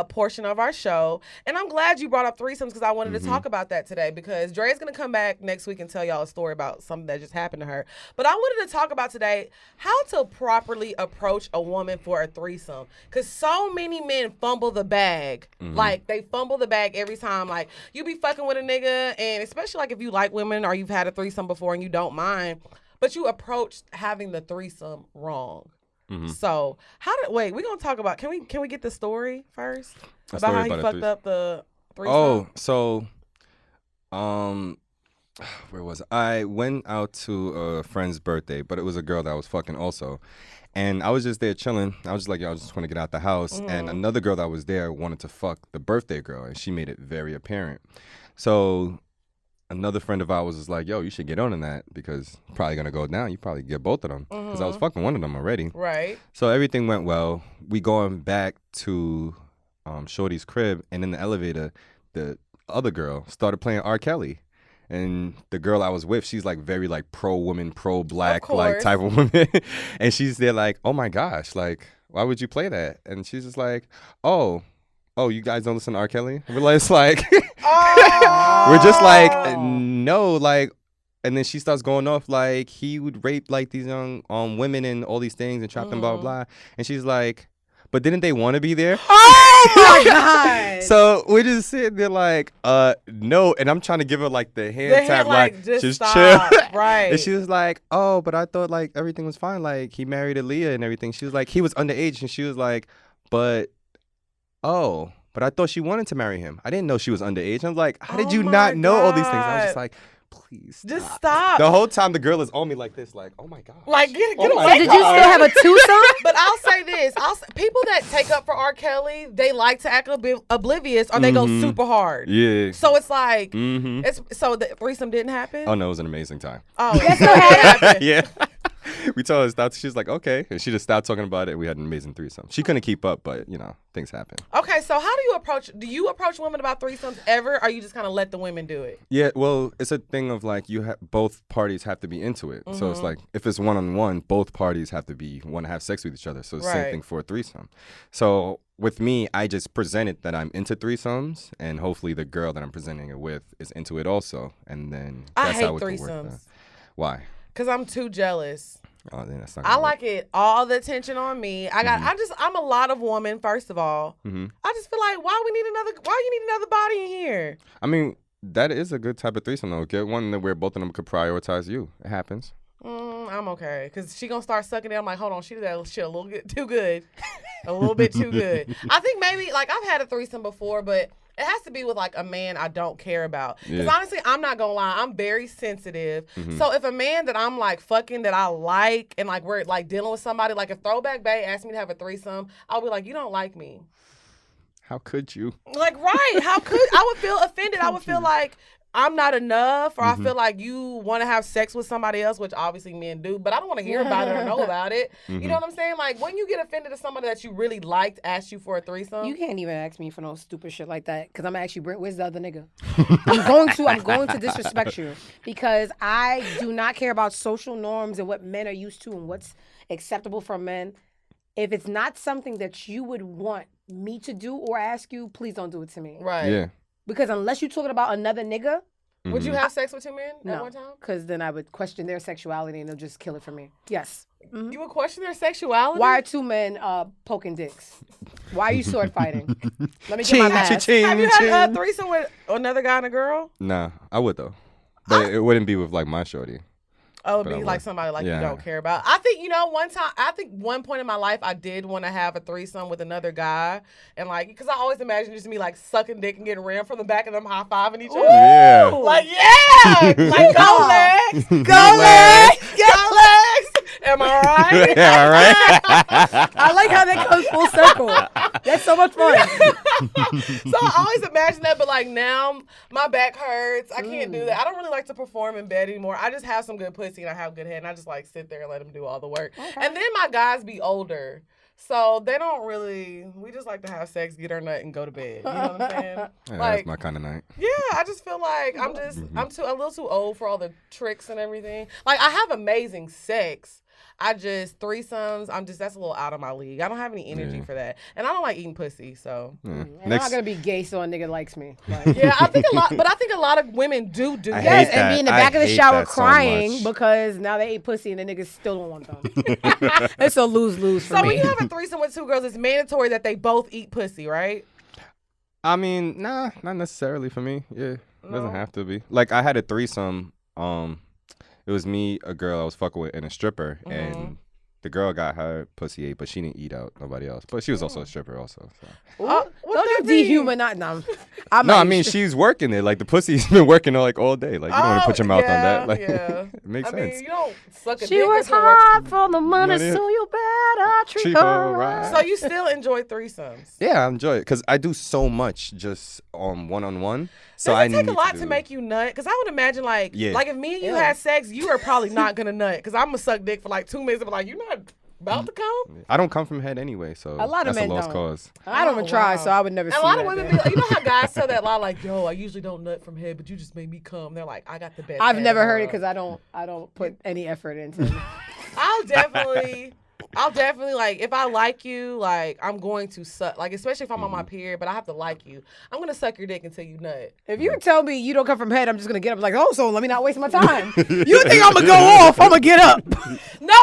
portion of our show. And I'm glad you brought up threesomes because I wanted to talk about that today because Dre's going to come back next week and tell y'all a story about something that just happened to her. But I wanted to talk about today how to properly approach a woman for a threesome because so many men fumble the bag. Like they fumble the bag every time. Like you be fucking with a nigga and especially like if you like women or you've had a threesome before and you don't mind, but you approach having the threesome wrong. So we're gonna talk about can we get the story first? A About story how you about a fucked threesome. up the threesome? Oh, so, where was I? I went out to a friend's birthday, but it was a girl that I was fucking also. And I was just there chilling. I was just like, yo, I just want to get out the house. And another girl that was there wanted to fuck the birthday girl, and she made it very apparent. So another friend of ours was like, yo, you should get on in that because it's probably going to go down. You probably get both of them because I was fucking one of them already. Right. So everything went well. We going back to Shorty's crib, and in the elevator, the other girl started playing R. Kelly. And the girl I was with, she's like very like pro-woman, pro-black like course. type of woman. And she's there like, oh my gosh, like, why would you play that? And she's just like, oh, you guys don't listen to R. Kelly? We're just like, we're just like, no, like, and then she starts going off like he would rape like these young women and all these things and trap them, blah, blah, blah. And she's like, but didn't they want to be there? Oh my God. So we're just sitting there like, no. And I'm trying to give her like the hand tap, like just stop. chill. Right. And she was like, oh, but I thought like everything was fine. Like he married Aaliyah and everything. She was like, he was underage. And she was like, but I thought she wanted to marry him. I didn't know she was underage. I'm like, how did you not know all these things? I was just like, please stop. Just stop. The whole time the girl is on me like this, like, oh my God. Like, get Oh my away. So did you still have a twosome? But I'll say this: people that take up for R. Kelly, they like to act oblivious, or they go super hard. Yeah. So it's like, Mm-hmm. so the threesome didn't happen. Oh no, it was an amazing time. Oh, that's what happened. Yeah. We told her to stop. She was like, okay. And she just stopped talking about it. We had an amazing threesome. She couldn't keep up, but, you know, things happen. Okay, so how do you approach women about threesomes ever, or you just kind of let the women do it? Yeah, well, it's a thing of like both parties have to be into it. So it's like if it's one-on-one, both parties have to want to have sex with each other. So it's the same thing for a threesome. So with me, I just presented that I'm into threesomes, and hopefully the girl that I'm presenting it with is into it also. And then that's how it could work. threesomes. Why? Because I'm too jealous. Oh, then that's not I gonna like it all the attention on me. I'm a lot of woman, first of all. I just feel like why you need another body in here? I mean, that is a good type of threesome though. Get one where both of them could prioritize you. It happens. I'm okay, because she gonna start sucking it. I'm like, hold on, she did that shit a little bit too good. A little bit too good. I think maybe, like, I've had a threesome before, but it has to be with, like, a man I don't care about. Because honestly, I'm not gonna lie, I'm very sensitive. So if a man that I'm, like, fucking that I like, and, like, we're, like, dealing with somebody, like, if Throwback Bae asked me to have a threesome, I'll be like, you don't like me. How could you? Like, right, how could, I would feel offended. I would feel like I'm not enough, or I feel like you want to have sex with somebody else, which obviously men do, but I don't want to hear about it or know about it. You know what I'm saying? Like, when you get offended if somebody that you really liked asked you for a threesome. You can't even ask me for no stupid shit like that, because I'm actually where's the other nigga? I'm going to disrespect you, because I do not care about social norms and what men are used to and what's acceptable for men. If it's not something that you would want me to do or ask you, please don't do it to me. Right. Yeah. Because unless you're talking about another nigga, would you have sex with two men at no, one time? because then I would question their sexuality and they'll just kill it for me. Yes. You would question their sexuality? Why are two men poking dicks? Why are you sword fighting? Let me get my mask. Have you had a threesome with another guy and a girl? Nah, I would though. But it wouldn't be with like my shorty. Oh, it'd be like somebody like you don't care about. I think, one point in my life I did want to have a threesome with another guy. And like, because I always imagined just me like sucking dick and getting rammed from the back and them high-fiving each other. Yeah. Like, yeah! Like, go legs! Go legs! Go legs! Am I right? Yeah, all right. I like how that goes full circle. That's so much fun. So I always imagine that, but like now my back hurts. I can't do that. I don't really like to perform in bed anymore. I just have some good pussy and I have good head, and I just like sit there and let him do all the work. Okay. And then my guys be older, so they don't really. We just like to have sex, get our nut, and go to bed. You know what I'm saying? Yeah, like, that's my kind of night. Yeah, I just feel like I'm a little too old for all the tricks and everything. Like, I have amazing sex. Threesomes, that's a little out of my league. I don't have any energy for that. And I don't like eating pussy, so. And I'm not going to be gay so a nigga likes me. Like. Yeah, I think a lot of women do that. Yes, and be in the back of the shower crying because now they ate pussy and the niggas still don't want them. It's a lose-lose for me. So when you have a threesome with two girls, it's mandatory that they both eat pussy, right? I mean, nah, not necessarily for me. Yeah, it doesn't have to be. Like, I had a threesome, it was me, a girl I was fucking with, and a stripper, and the girl got her pussy ate, but she didn't eat out nobody else. But she was also a stripper also. So. Don't you dehumanize? No, I mean, she's working it. Like, the pussy's been working like all day. Like, you don't want to put your mouth on that. Like, it makes sense. Mean, you don't suck a she dick. works hard for the money, so you better treat her right. So you still enjoy threesomes? Yeah, I enjoy it because I do so much just one-on-one. So Does it take a lot to make you nut? Because I would imagine, like if me and you had sex, you are probably not going to nut. Because I'm going to suck dick for like 2 minutes and be like, you're not about to come? I don't come from head anyway, so a lot of that's men a lost don't. cause. I don't even try, so I would never see a lot that, of women be like, you know how guys tell that lie, like, yo, I usually don't nut from head, but you just made me come. They're like, I got the best. I've never heard it because I don't put any effort into it. I'll definitely I'll definitely like if I like you, like I'm going to suck. Like especially if I'm on my period, but I have to like you. I'm gonna suck your dick until you nut. If you tell me you don't come from head, I'm just gonna get up like, oh, so let me not waste my time. You think I'm gonna go off? I'm gonna get up. No.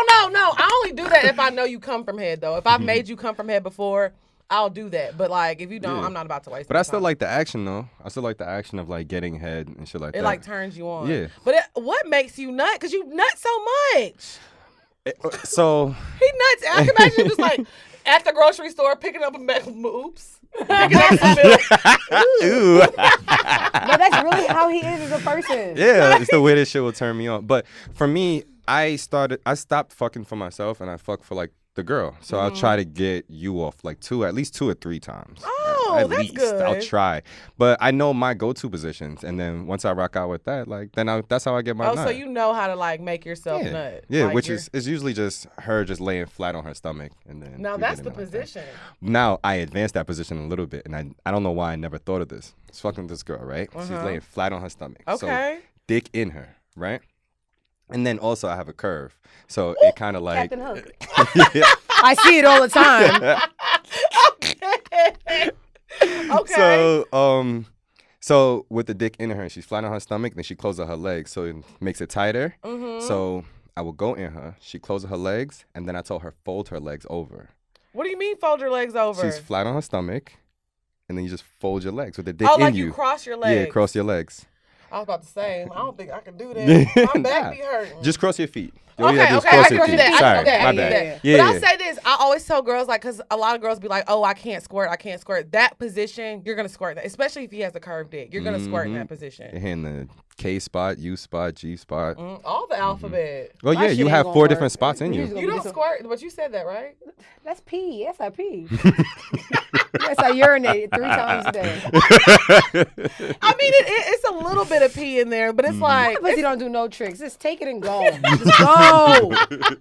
I only do that if I know you come from head though. If I've made you come from head before, I'll do that. But like if you don't, I'm not about to waste. But my I still time. like the action though. I still like the action of like getting head and shit like that. It like turns you on. Yeah. But what makes you nut? Because you nut so much. So He nuts. I can imagine him just like at the grocery store picking up a bag of oops. Picking up some milk. Ooh. No, that's really how he is as a person. Yeah, it's the way this shit will turn me on. But for me, I stopped fucking for myself and I fuck for like the girl. So I'll try to get you off like at least 2 or 3 times. Oh, at that's least. good. I'll try. But I know my go-to positions. And then once I rock out with that, like that's how I get my Oh, nut. so you know how to like make yourself nut. Yeah, Like which you're- is usually just her just laying flat on her stomach and then Now we that's get the in it like that. position. Now I advanced that position a little bit, and I don't know why I never thought of this. I was fucking this girl, right? She's laying flat on her stomach. Okay. So dick in her, right? And then also I have a curve, so it kind of like. Captain Hook. I see it all the time. Okay. So with the dick in her, she's flat on her stomach. Then she closes her legs, so it makes it tighter. So I will go in her. She closes her legs, and then I told her fold her legs over. What do you mean fold your legs over? She's flat on her stomach, and then you just fold your legs with the dick oh, in like you. you cross your legs. Yeah, cross your legs. I was about to say, I don't think I can do that. My back be hurting. Just cross your feet. All you Okay, gotta do is okay, cross I can your do feet. that. Sorry, I can do that. my I can do bad. that. Yeah, But I'll say this: I always tell girls, like, because a lot of girls be like, "Oh, I can't squirt. I can't squirt." That position, you're gonna squirt that, especially if he has a curved dick. You're gonna squirt in that position. You're hitting the K spot, U spot, G spot. All the alphabet. Well, My yeah, shit you ain't have gonna 4 work. different spots in you. You don't squirt, but you said that, right? That's pee. Yes, I pee. Yes, I urinate 3 times a day. I mean, it's a little bit of pee in there, but it's like Pussy don't do no tricks. Just take it and go. Just go.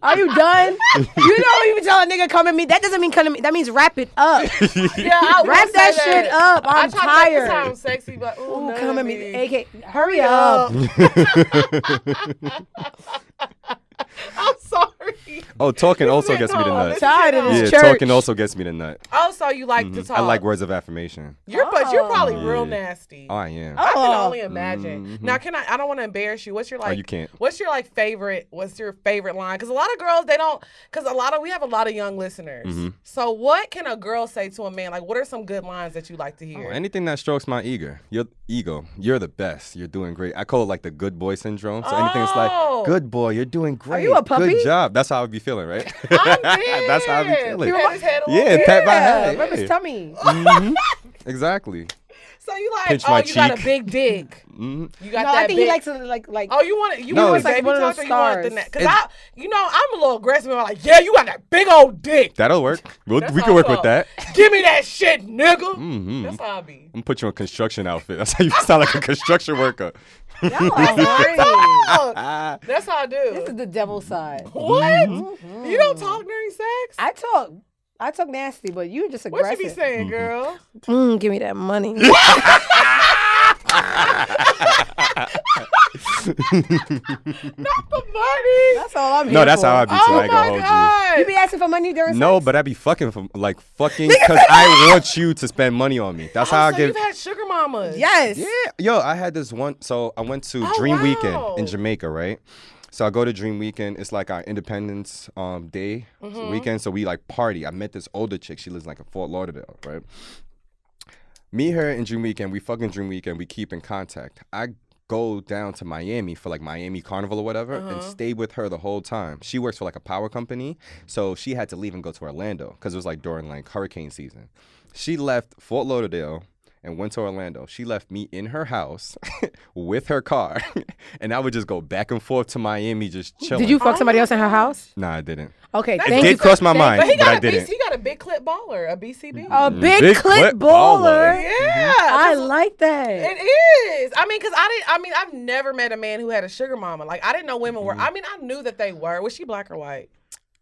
Are you done? You don't even tell a nigga come at me. That doesn't mean come at me. That means wrap it up. yeah, I will Wrap say that shit up. I I'm try to make it tired. sound sexy, but Ooh, none come of at me. me. AK, hurry up. I'm sorry. Oh, talking This also is gets me to no, nut. this is Tired of no. this Yeah, church. talking also gets me to nut. Also, you like to talk. I like words of affirmation. But you're probably Oh. real nasty. Oh, I am. I can Oh. only imagine. Now, I don't want to embarrass you. What's your like? you can't. What's your like favorite? What's your favorite line? Because a lot of girls they don't. Because we have a lot of young listeners. So what can a girl say to a man? Like, what are some good lines that you like to hear? Oh, anything that strokes my ego. You're the best. You're doing great. I call it like the good boy syndrome. So anything that's Oh. like, good boy, you're doing great. you a puppy? Good job. That's how I would be feeling, right? I'm dead. That's how I be feeling. Pat his head a little Yeah, bit. pat my Yeah, head. rub his yeah. tummy. Exactly. So you like? Pinch Oh, my you got a cheek. big dick. Mhm. You got No, that I think big. he likes to like. Oh, you want it? You No, want it's it like baby one of talk those or you want it the stars. neck? Because I'm a little aggressive. I'm like, yeah, you got that big old dick. That'll work. We That's can how work I with talk. that. Give me that shit, nigga. Mm-hmm. That's how I be. I'm gonna put you in a construction outfit. That's how you sound like a construction worker. Y'all are crazy. Ah. That's how I This do. is the devil side. What? You don't talk during sex? I talk nasty, but you just What aggressive. you be saying, girl? Give me that money. Not the money. That's all I'm here No, that's for. how I be too. Oh I ain't gonna my hold god. You be asking for money during No, sex? but I be fucking because I want you to spend money on me. That's how I so get. you've had sugar mamas. Yes. Yeah, yo, I had this one. So I went to Oh, Dream wow. Weekend in Jamaica, right? So I go to Dream Weekend. It's like our Independence Day weekend. So we like party. I met this older chick. She lives like in Fort Lauderdale, right? Me, her, and Dream Weekend. We fucking Dream Weekend. We keep in contact. I go down to Miami for like Miami Carnival or whatever and stay with her the whole time. She works for like a power company. So she had to leave and go to Orlando because it was like during like hurricane season. She left Fort Lauderdale and went to Orlando. She left me in her house with her car. And I would just go back and forth to Miami just chilling. Did you fuck somebody else in her house? Nah, I didn't. Okay, It thank you. did cross my mind, But he but I got didn't. he got a big clip baller, a BCB. A big, Big clip clip baller. baller. Yeah. I like that. It is. I mean, because I've never met a man who had a sugar mama. Like, I didn't know women were. I mean, I knew that they were. Was she black or white?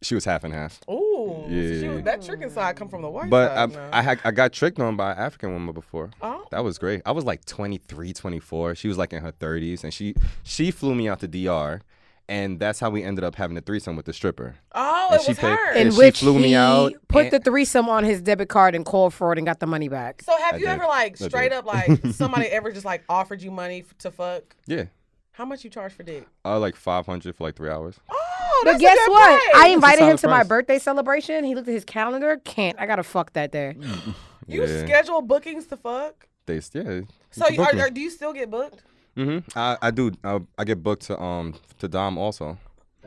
She was half and half. Ooh. Yeah. That tricking side come from the white But side. now. I got tricked on by an African woman before. Oh. That was great. I was like 23, 24. She was like in her 30s. And she flew me out to DR. And that's how we ended up having a threesome with the stripper. Oh, And it she was paid- her. In she which flew me he out put and- the threesome on his debit card and called for it and got the money back. So have you did. ever like I straight did. up like somebody ever just like offered you money to fuck? Yeah. How much you charge for dick? Like $500 for like 3 hours. Oh, But that's guess a good what? price. I invited him solid to my price. birthday celebration. He looked at his calendar. Can't. I gotta fuck that day. You Yeah. schedule bookings to fuck? Yeah. So do you still get booked? I do. I get booked to Dom also.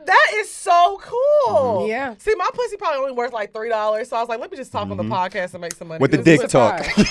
That is so cool. Yeah. See, my pussy probably only worth like $3, so I was like, let me just talk on the podcast and make some money. With the 'Cause dick it's talk. fine.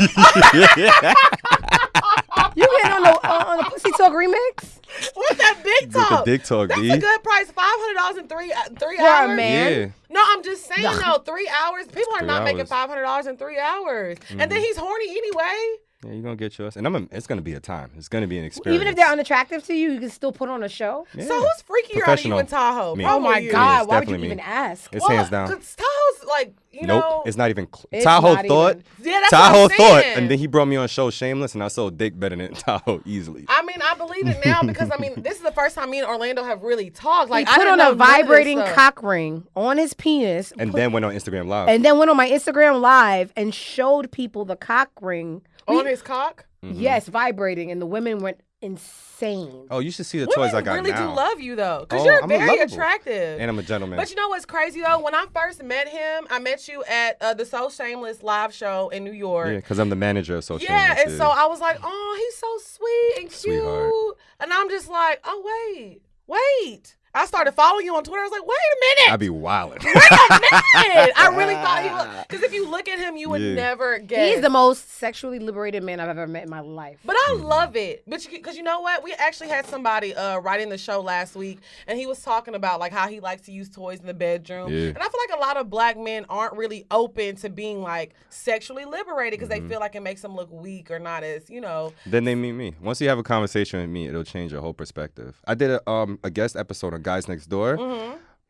You getting on the Pussy Talk remix? With that dick talk. With the dick talk, That's D. a good price. $500 in three For hours. a man. Yeah. No, I'm just saying though, 3 hours. People are 3 not making hours. $500 in 3 hours, and then he's horny anyway. Yeah, you're gonna get yours, and it's gonna be a time. It's gonna be an experience. Even if they're unattractive to you, you can still put on a show. Yeah. So who's freakier out of you Professional. and Tahoe? Me. Oh Probably my you. God! it's Why would you definitely even me. ask? It's hands down. Because Tahoe's like, you Nope, know. it's not even. It's Tahoe not thought. even. Yeah, that's Tahoe what I'm thought, saying. and then he brought me on show Shameless, and I sold dick better than Tahoe easily. I mean, I believe it now because I mean, this is the first time me and Orlando have really talked. Like, He I put didn't on know a none of this vibrating stuff. cock ring on his penis, And then went on Instagram Live. and then went on my Instagram live and showed people the cock ring. on his cock. Yes, vibrating, and the women went insane. Oh, you should see the toys I Women got really now. do love you though, because Oh, you're I'm very lovable. attractive. And I'm a gentleman. But you know what's crazy though? When I first met him, I met you at the So Shameless live show in New York. Yeah, because I'm the manager of Social Yeah, Shameless, and so I was like, oh, he's so sweet and cute. Sweetheart. And I'm just like, oh, wait. I started following you on Twitter. I was like, wait a minute. I be wildin'. Wait a minute. I really thought he was. Because if you look at him, you would Yeah. never guess. He's the most sexually liberated man I've ever met in my life. But I love it. But because you know what? We actually had somebody writing the show last week, and he was talking about like how he likes to use toys in the bedroom. Yeah. And I feel like a lot of black men aren't really open to being like sexually liberated because they feel like it makes them look weak or not as, you know. Then they meet me. Once you have a conversation with me, it'll change your whole perspective. I did a guest episode on Guys Next Door.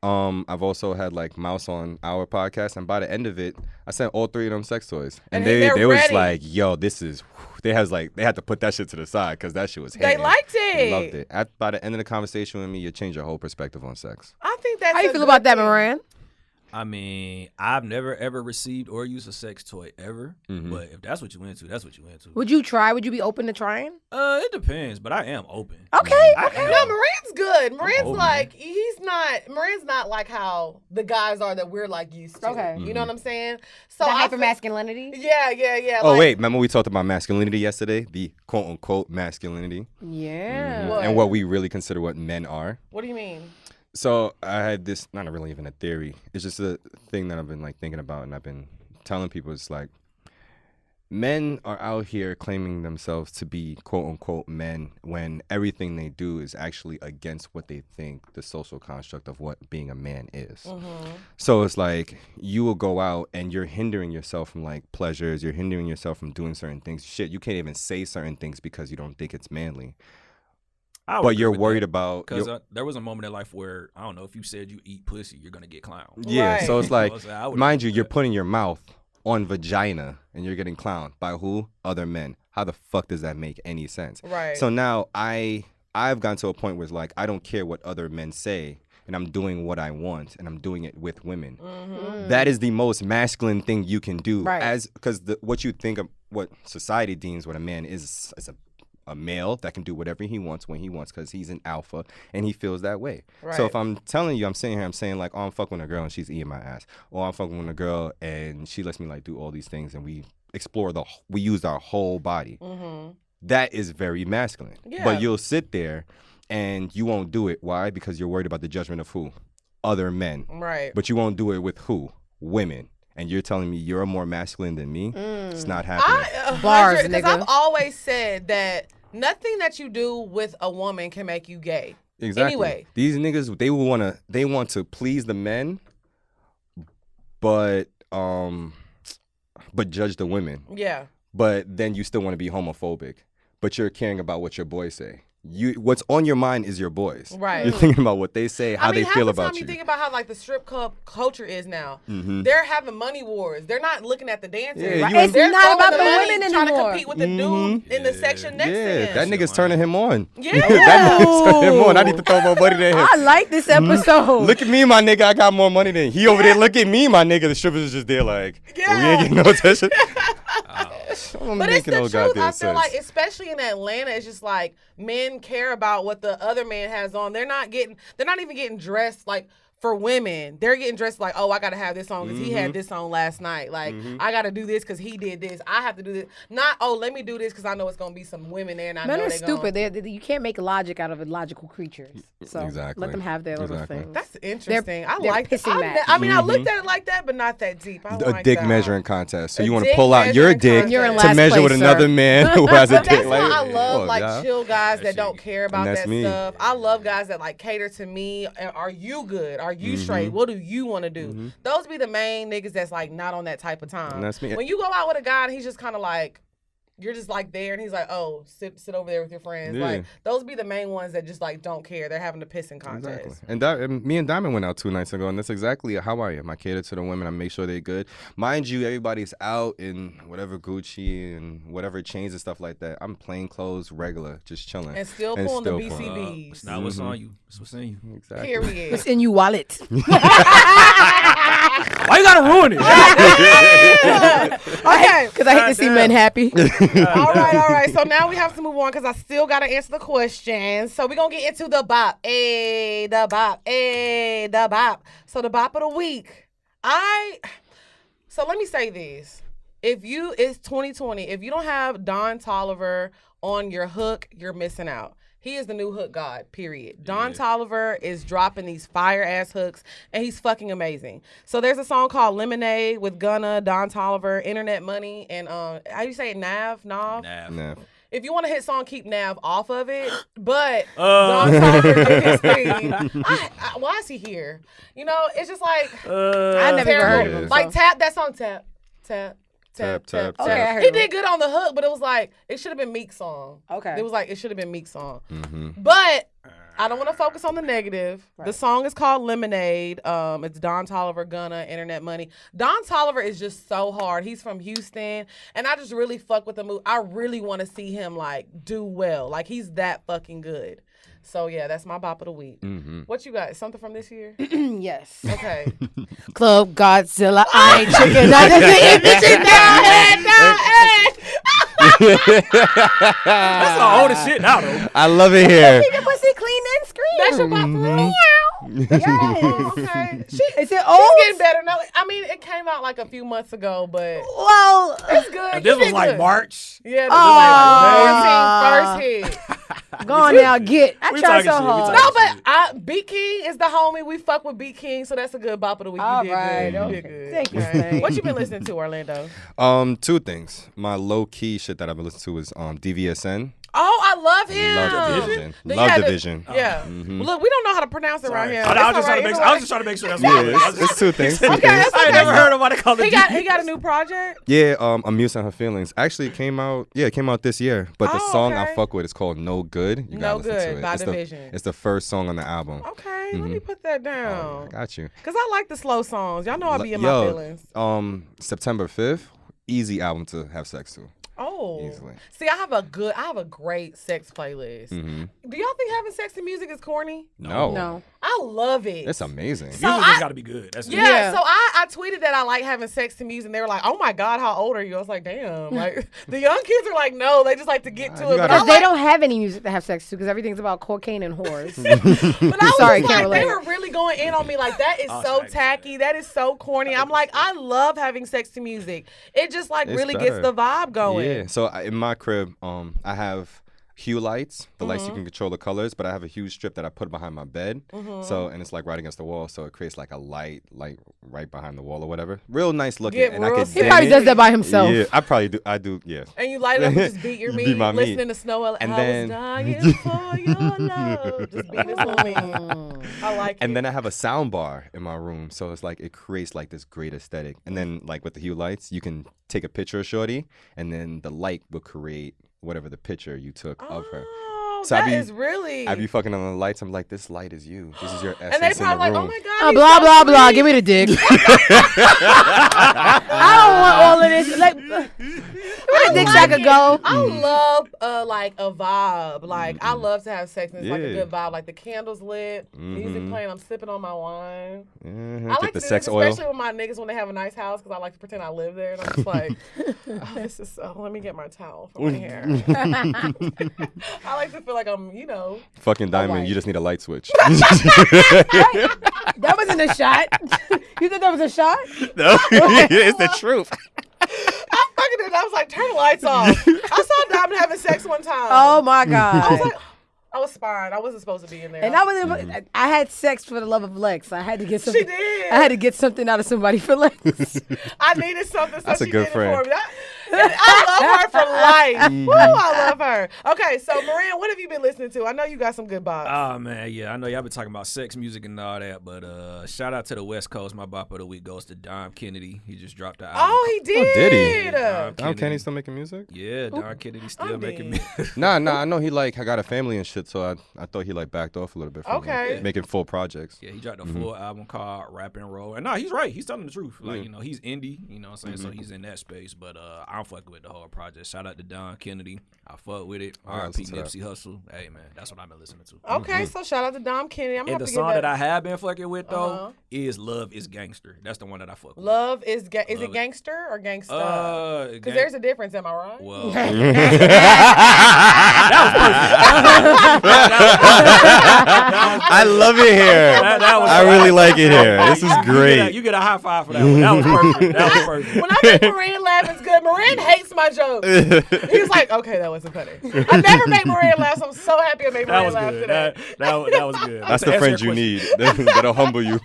I've also had like Mouse on our podcast, and by the end of it, I sent all 3 of them sex toys, and And they're they was ready. like, "Yo, this is." They had to put that shit to the side because that shit was. They hitting. liked They it. loved it. By the end of the conversation with me, you change your whole perspective on sex. I think that's How you a feel good about that, thing. Moran? I mean, I've never ever received or used a sex toy ever. Mhm. But if that's what you into, that's what you into. Would you try? Would you be open to trying? It depends, but I am open. Okay. I Okay. am. No, Moran's good. Moran's open. like Moran's not like how the guys are that we're like used to. Okay. You know what I'm saying? So The I hyper feel- masculinity. Yeah. Oh like- wait, remember we talked about masculinity yesterday? The quote unquote masculinity, Yeah. What? and what we really consider what men are. What do you mean? So I had this, not really even a theory. It's just a thing that I've been like thinking about, and I've been telling people. It's like men are out here claiming themselves to be quote unquote men when everything they do is actually against what they think the social construct of what being a man is. So it's like you will go out and you're hindering yourself from like pleasures. You're hindering yourself from doing certain things. Shit, you can't even say certain things because you don't think it's manly. I would But agree you're with worried that. about. Because there was a moment in life where, I don't know, if you said you eat pussy, you're going to get clowned. Yeah, Right. so it's like, So I would mind you, agree with you're that. putting your mouth on vagina and you're getting clowned by who? Other men. How the fuck does that make any sense? Right. So now I've gotten to a point where it's like I don't care what other men say, and I'm doing what I want, and I'm doing it with women. That is the most masculine thing you can do, Right. because what you think of what society deems what a man is a male that can do whatever he wants when he wants because he's an alpha and he feels that way. Right. So if I'm telling you, I'm sitting here, I'm saying like, oh, I'm fucking with a girl and she's eating my ass, or I'm fucking with a girl and she lets me like do all these things and we use our whole body. That is very masculine. Yeah. But you'll sit there and you won't do it. Why? Because you're worried about the judgment of who? Other men. Right. But you won't do it with who? Women. And you're telling me you're more masculine than me? It's not happening. Bars, Because nigga. I've always said that nothing that you do with a woman can make you gay. Exactly. Anyway. These niggas, they want to please the men, but judge the women. Yeah. But then you still want to be homophobic. But you're caring about what your boys say. what's on your mind is your boys. Right. You're thinking about what they say, how they feel about you. you. Think about how like the strip club culture is now. They're having money wars. They're not looking at the dancers. Yeah, Right? It's They're not about throwing the money, women trying to anymore. compete with the dude in the section next to him. That nigga's turning him on. Yeah. That nigga's turning him on. I need to throw more money than him. I like this episode. Look at me, my nigga. I got more money than he over there. Look at me, my nigga. The strippers is just there like, we ain't getting no attention. But it's the truth. I feel like, especially in Atlanta, it's just like men care about what the other man has on. They're not even getting dressed like for women. They're getting dressed like, oh, I gotta have this on because he had this on last night. Like, I gotta do this because he did this. I have to do this. Not, oh, let me do this because I know it's gonna be some women there and I Men know are they're stupid. You can't make logic out of illogical creatures. So Exactly. let them have their little thing. That's interesting. I they're like pissing that. match. I mean, I looked at it like that, but not that deep. I a like dick that. measuring contest. So A you want to dick pull out your measuring dick contest. You're in to last measure with place, another sir. man who has a But dick. that's Like, why I love oh, like yeah. chill guys that don't care about that's that me. stuff. I love guys that like cater to me. Are you good? Are you straight? What do you want to do? Those be the main niggas that's like not on that type of time. And that's me. When you go out with a guy and he's just kind of like, you're just like there and he's like, oh, sit over there with your friends. Yeah. Like those be the main ones that just like don't care. They're having a pissing contest. Exactly. And me and Diamond went out 2 nights ago, and that's exactly how I am. I cater to the women. I make sure they're good. Mind you, everybody's out in whatever Gucci and whatever chains and stuff like that. I'm plain clothes, regular, just chilling. And still pulling the BCBs. It's not what's on you. It's what's in you. Exactly. Period. It's in you wallet. Why you gotta ruin it? Okay. Because I hate to see men happy. All right. So now we have to move on because I still got to answer the questions. So we're going to get into the bop. The bop. So the bop of the week. So let me say this. It's 2020. If you don't have Don Toliver on your hook, you're missing out. He is the new hook god, period. Don Toliver is dropping these fire-ass hooks, and he's fucking amazing. So there's a song called Lemonade with Gunna, Don Toliver, Internet Money, and how do you say it? Nav? Nah. If you want a hit song, keep Nav off of it. But Don Toliver did his thing. Why is he here? You know, it's just like I never even heard of him. Like Tap, that song Tap. Okay, I heard He of did good on the hook, but it was like it should have been Meek's song. Okay. It was like it should have been Meek's song. But I don't want to focus on the negative. Right. The song is called Lemonade. It's Don Toliver, Gunna, Internet Money. Don Toliver is just so hard. He's from Houston, and I just really fuck with the move. I really want to see him like do well. Like he's that fucking good. So yeah, that's my bop of the week. What you got? Something from this year? Yes. Okay. Club Godzilla. I ain't chicken. I just ain't That's the oldest shit now, though. I love it here. Keep your pussy clean and scream. That's your bop for me. Yes. Okay. Is it old? She's getting better now. I mean, it came out like a few months ago, but Well, it's good. This You was did like good. March. Yeah, this Oh. was like 14 first hit. go on now, get. I We tried talking so shit, we hard. talking No, but Beat King is the homie. We fuck with Beat King, so that's a good bop of the week. All You did right, good. You okay. did good. Thank you, Right. Stank. What you been listening to, Orlando? 2 things. My low key shit that I've been listening to is DVSN. Oh, I love him. Love Division. The- Love yeah, the- Division. Yeah. Look, we don't know how to pronounce it around here. I was It's all right. just trying to make sure that's Yeah, right. it's 2 things. Okay, that's I okay. ain't never heard nobody call it. He got a new project. Yeah, Amuse and Her Feelings. Actually, it came out this year. But the Oh, song okay. I fuck with is called No Good. You No gotta listen to Good it. by It's Division. It's the first song on the album. Okay, let me put that down. I got you. Cause I like the slow songs. Y'all know I be in my feelings. September 5th, easy album to have sex to. Oh, Easily. See, I have a great sex playlist. Do y'all think having sex and music is corny? No. I love it. It's amazing. So Music just got to be good. That's Yeah, Yeah. so I tweeted that I like having sex to music, and they were like, "Oh my God, how old are you?" I was like, "Damn!" Like the young kids are like, "No, they just like to get to you it." But gotta- I Because they like, don't have any music to have sex to because everything's about cocaine and whores. but I was Sorry, just can't like, they relate. were really going in on me like that is so sorry. tacky, that is so corny. I'm like, I love having sex to music. It just like It's really better. gets the vibe going. Yeah. So in my crib, I have hue lights, the lights you can control the colors, but I have a huge strip that I put behind my bed. So, and it's like right against the wall, so it creates like a light right behind the wall or whatever. Real nice looking. Get and real I could He dim probably it. does that by himself. Yeah, I probably do. I do. Yeah. And you light it up and just beat your Beat meat, my meat. listening to Snow. And I then- was dying for your love. Just beat this little meat. I like it. And then I have a sound bar in my room, so it's like it creates like this great aesthetic. And then like with the hue lights, you can take a picture of Shorty, and then the light will create whatever the picture you took of her. Oh, So that is really. I be fucking on the lights. I'm like, this light is you. This is your essence And they in the probably like, room. oh my God. Blah, blah, blah. Give me the dick. I don't want all of this. Like, where the dick I could go. I love like a vibe. Like I love to have sex and it's like a good vibe. Like the candles lit, music playing. I'm sipping on my wine. I like Get to the do sex this, oil. especially with my niggas when they have a nice house because I like to pretend I live there and I'm just like, oh, this is so. Let me get my towel for my hair. I like to feel like I'm, Fucking Diamond, wife. you just need a light switch. That wasn't a shot. You thought that was a shot? No, it's the truth. I'm fucking it. I was like, turn the lights off. I saw Diamond having sex one time. Oh my God. I was like, I was spying. I wasn't supposed to be in there. And I was. I had sex for the love of Lex. I had to get something. She did. I had to get something out of somebody for Lex. I needed something, so That's a she good did friend. it for me. I love her for life. Woo, I love her. Okay, so Moran, what have you been listening to? I know you got some good bops. Oh man, yeah, I know y'all been talking about sex music and all that, but shout out to the West Coast. My bop of the week goes to Dom Kennedy. He just dropped the album. Oh, he did. did he? Dom Kenny still making music? Yeah, Don Kennedy still I'm making dead. music. Nah, I know he I got a family and shit, so I thought he backed off a little bit from Okay. making full projects. Yeah, he dropped a full album called Rap and Roll. And he's right. He's telling the truth. Like, he's indie, you know what I'm saying? So he's in that space. But I'm fucking with the whole project. Shout out to Don Kennedy. I fuck with it. R.I.P. listen to that. Nipsey Hussle. Hey, man, that's what I've been listening to. Okay, so shout out to Dom Kennedy. I'm And the to song get that I have been fucking with, though, Uh-huh. is Love is Gangster. That's the one that I fuck with. Love is is Love it it. gangster or gangsta? Because there's a difference. Am I right? Well, I love it here. that was I really like it here. This is great. You get a high five for that one. That was perfect. That was perfect. When I make Moran laugh, it's good. Moran hates my jokes. He's like, okay, that wasn't funny. I never make Moran laugh, so I'm so happy I made That Moran was laugh good. today. That was good. That's To the answer friend your you question- need. That'll humble you.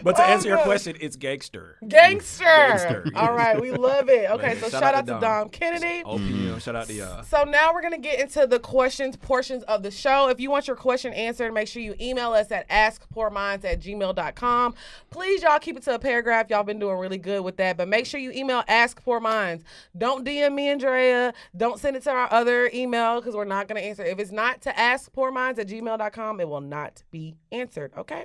But to answer your God. question, it's gangster. Gangster. Gangster. All right, we love it. Okay, Man, so shout shout out out to to Dom. Dom Kennedy. OPM, shout out to y'all. So now we're going to get into the portions of the show. If you want your question answered, make sure you email us at askpoorminds@gmail.com. Please, y'all, keep it to a paragraph. Y'all been doing really good with that. But make sure you email askpoorminds. Don't DM me and Drea. Don't send it to our other email because we're not going to answer. If it's not to askpoorminds@gmail.com, it will not be answered, okay?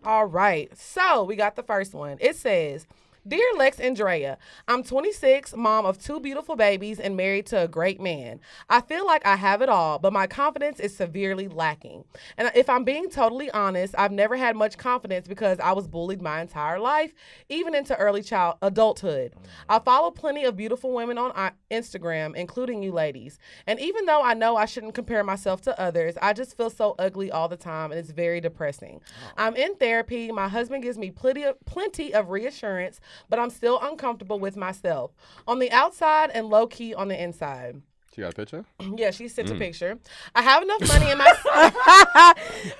All right. So we got the first one. It says, Dear Lex and Drea, I'm 26, mom of 2 beautiful babies, and married to a great man. I feel like I have it all, but my confidence is severely lacking. And if I'm being totally honest, I've never had much confidence because I was bullied my entire life, even into early adulthood. I follow plenty of beautiful women on Instagram, including you ladies. And even though I know I shouldn't compare myself to others, I just feel so ugly all the time, and it's very depressing. I'm in therapy. My husband gives me plenty of reassurance, but I'm still uncomfortable with myself. On the outside and low-key on the inside. You got a picture? Yeah, she sent a picture. I have enough money in my...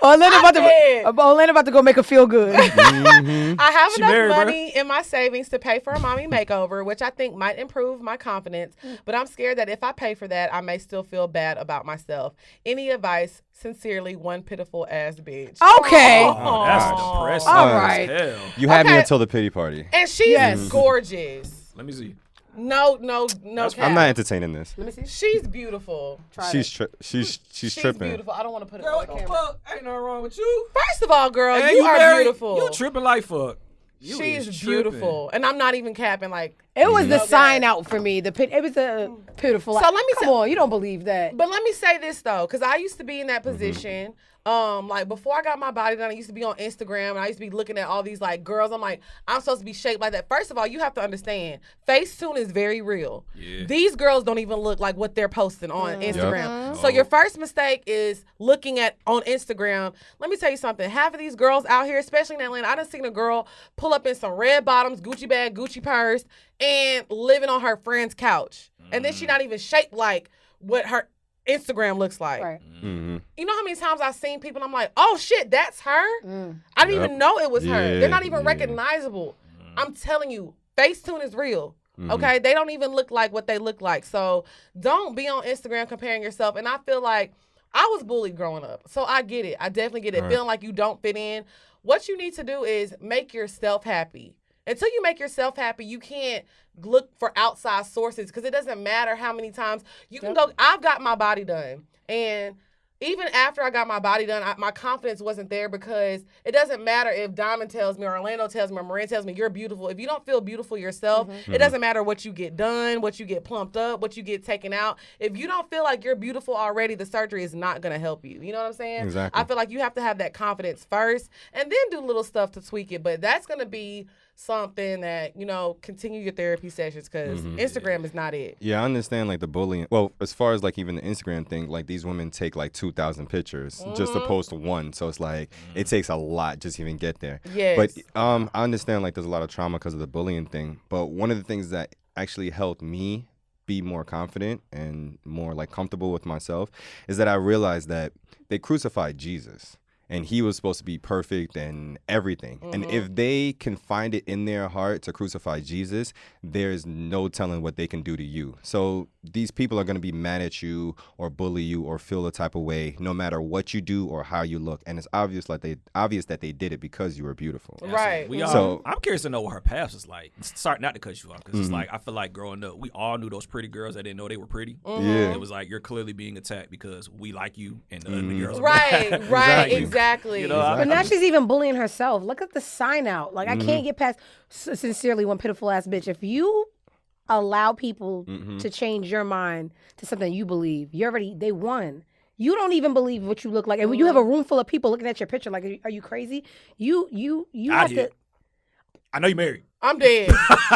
Orlando about to go make her feel good. I have She enough married, bro. money in my savings to pay for a mommy makeover, which I think might improve my confidence, but I'm scared that if I pay for that, I may still feel bad about myself. Any advice? Sincerely, one pitiful ass bitch. Okay. Oh, that's depressing. All as right. hell. You had me Okay. until the pity party. And she's Yes. gorgeous. Let me see. No That's cap. I'm not entertaining this. Let me see. She's beautiful. She's tripping. beautiful. I don't want to put it Girl, on what the the camera. fuck? Ain't nothing wrong with you. First of all, girl, And you are married. beautiful. You tripping like fuck. You She's is tripping. beautiful. And I'm not even capping like... It was the Okay. sign out for me. It was a pitiful. So let me come say- on, you don't believe that. But let me say this though, because I used to be in that position. Like before I got my body done, I used to be on Instagram and I used to be looking at all these like girls. I'm like, I'm supposed to be shaped like that. First of all, you have to understand, Facetune is very real. Yeah. These girls don't even look like what they're posting on Instagram. Yep. So your first mistake is looking at on Instagram. Let me tell you something. Half of these girls out here, especially in Atlanta, I done seen a girl pull up in some red bottoms, Gucci bag, Gucci purse, and living on her friend's couch. And then she not even shaped like what her Instagram looks like. Right. Mm-hmm. You know how many times I've seen people and I'm like, oh shit, that's her? I didn't Yep. even know it was her. Yeah, They're not even yeah. recognizable. I'm telling you, Facetune is real. Okay? They don't even look like what they look like. So don't be on Instagram comparing yourself. And I feel like I was bullied growing up. So I get it. I definitely get it. Right. Feeling like you don't fit in. What you need to do is make yourself happy. Until you make yourself happy, you can't look for outside sources because it doesn't matter how many times you can go. I've got my body done, and even after I got my body done, my confidence wasn't there because it doesn't matter if Diamond tells me or Orlando tells me or Marin tells me you're beautiful. If you don't feel beautiful yourself, it doesn't matter what you get done, what you get plumped up, what you get taken out. If you don't feel like you're beautiful already, the surgery is not going to help you. You know what I'm saying? Exactly. I feel like you have to have that confidence first and then do little stuff to tweak it. But that's going to be something that, you know, continue your therapy sessions because Instagram is not it. Yeah, I understand like the bullying. Well, as far as like even the Instagram thing, like these women take like 2,000 pictures just to post one. So it's like it takes a lot just to even get there. Yes. But I understand like there's a lot of trauma because of the bullying thing. But one of the things that actually helped me be more confident and more like comfortable with myself is that I realized that they crucified Jesus. And he was supposed to be perfect and everything. And if they can find it in their heart to crucify Jesus, there's no telling what they can do to you. So these people are going to be mad at you or bully you or feel a type of way no matter what you do or how you look. And it's obvious that they did it because you were beautiful. Right. I'm curious to know what her past was like. Sorry, not to cut you off, because it's like I feel like growing up, we all knew those pretty girls that didn't know they were pretty. Yeah. It was like you're clearly being attacked because we like you and the ugly girls. Right, exactly. You know, But now she's even bullying herself. Look at the sign out. Like, I can't get past, sincerely, one pitiful ass bitch. If you allow people to change your mind to something you believe, they won. You don't even believe what you look like. And when you have a room full of people looking at your picture, like, are you crazy? You have to. I know you married. I'm dead.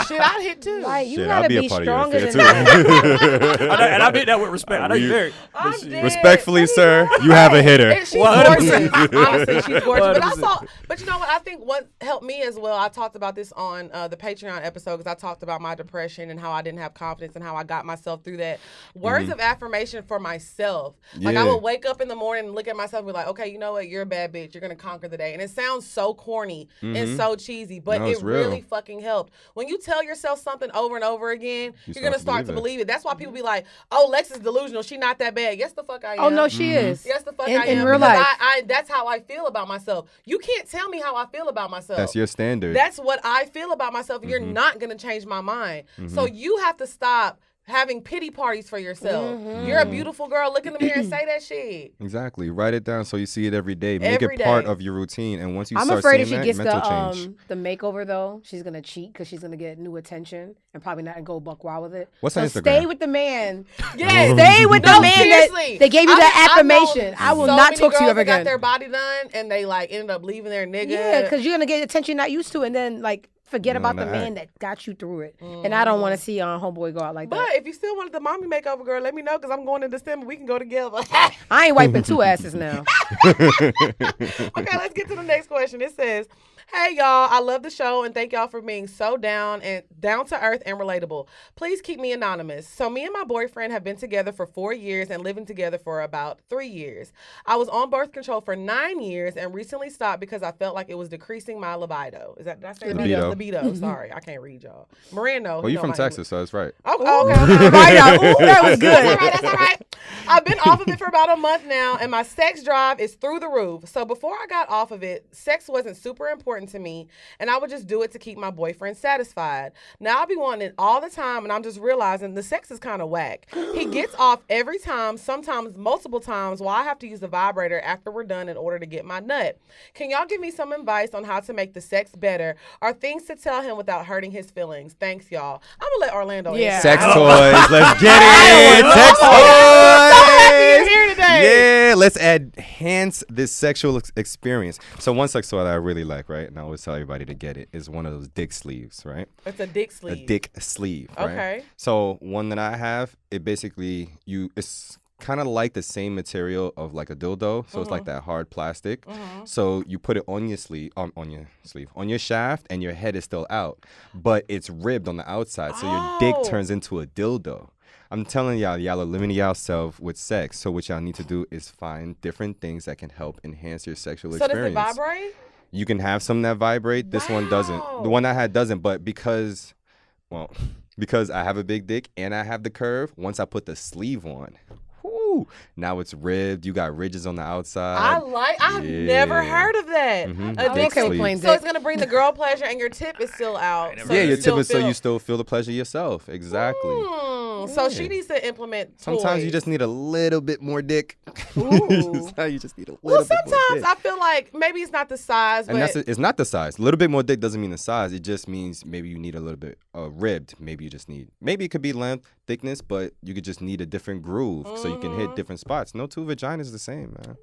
Shit, I'd hit too. Like, you Shit, gotta I'll be a be part of your stronger affair, than that. And I meant that with respect. I know you married. I'm But shit. dead. Respectfully, sir, you have a hitter. And she's 100%. gorgeous. Honestly, she's gorgeous. But 100%. but you know what? I think what helped me as well, I talked about this on the Patreon episode because I talked about my depression and how I didn't have confidence and how I got myself through that. Words of affirmation for myself. Like I Yeah. would wake up in the morning and look at myself and be like, okay, you know what? You're a bad bitch. You're going to conquer the day. And it sounds so corny and so cheesy, but No, it it's real. really fucking helped. When you tell yourself something over and over again, you're going to start to believe it. That's why people be like, oh, Lex is delusional. She not that bad. Yes, the fuck I am. Oh, no, she is. Yes, the fuck In- I in am. real Because life. I that's how I feel about myself. You can't tell me how I feel about myself. That's your standard. That's what I feel about myself. And you're not going to change my mind. So you have to stop having pity parties for yourself. You're a beautiful girl. Look in the mirror and say that shit. Exactly. Write it down so you see it every day. Make Every it part day. of your routine. And once you I'm start afraid seeing if she that, gets mental change. the makeover though, she's gonna cheat because she's gonna get new attention and probably not go buck wild with it. What's so on Instagram? stay with the man. Yes. Stay with the No, man seriously. that they gave you that affirmation. I will so not many talk to you girls ever that again. got their body done and they like ended up leaving their nigga. Yeah, because you're gonna get attention you're not used to, and then like forget No, about the not man that got you through it. And I don't want to see homeboy go out like But that. if you still wanted the mommy makeover, girl, let me know because I'm going in December. We can go together. I ain't wiping two asses now. Okay, let's get to the next question. It says, hey, y'all, I love the show and thank y'all for being so down to earth and relatable. Please keep me anonymous. So me and my boyfriend have been together for 4 years and living together for about 3 years. I was on birth control for 9 years and recently stopped because I felt like it was decreasing my libido. Did I say Libido. Libido. Sorry, I can't read y'all. Miranda. Well, you from Texas, so that's right. Oh, okay. Right now. Ooh, that was good. That's all right. I've been off of it for about a month now, and my sex drive is through the roof. So before I got off of it, sex wasn't super important to me, and I would just do it to keep my boyfriend satisfied. Now I be wanting it all the time, and I'm just realizing the sex is kind of whack. He gets off every time, sometimes multiple times, while I have to use the vibrator after we're done in order to get my nut. Can y'all give me some advice on how to make the sex better or things to tell him without hurting his feelings? Thanks, y'all. I'm gonna let Orlando answer. Sex toys. Let's get it. Sex toys. So happy you're here today. Yeah, let's enhance this sexual experience. So one sex toy that I really like, right, and I always tell everybody to get it, is one of those dick sleeves, right? It's a dick sleeve. A dick sleeve, right? Okay. So one that I have, it basically, it's kind of like the same material of like a dildo. So it's like that hard plastic. So you put it on your sleeve, on your shaft, and your head is still out, but it's ribbed on the outside. So your dick turns into a dildo. I'm telling y'all are limiting yourself with sex. So what y'all need to do is find different things that can help enhance your sexual experience. So does it vibrate? You can have some that vibrate. This one doesn't. The one I had doesn't, but because I have a big dick and I have the curve, once I put the sleeve on, woo. Now it's ribbed. You got ridges on the outside. I've never heard of that. A dick okay with sleeve. plain So dick. it's gonna bring the girl pleasure, and your tip is still out. So Yeah, you your still tip is so feel- you still feel the pleasure yourself. Exactly. So she needs to implement. Sometimes you toys. just need a little bit more dick. Ooh. Sometimes you just need a little Well, bit more sometimes dick. I feel like maybe it's not the size, And but it's not the size. A little bit more dick doesn't mean the size. It just means maybe you need a little bit ribbed. Maybe you just need. Maybe it could be length, thickness, but you could just need a different groove so you can hit different spots. No two vaginas are the same, man.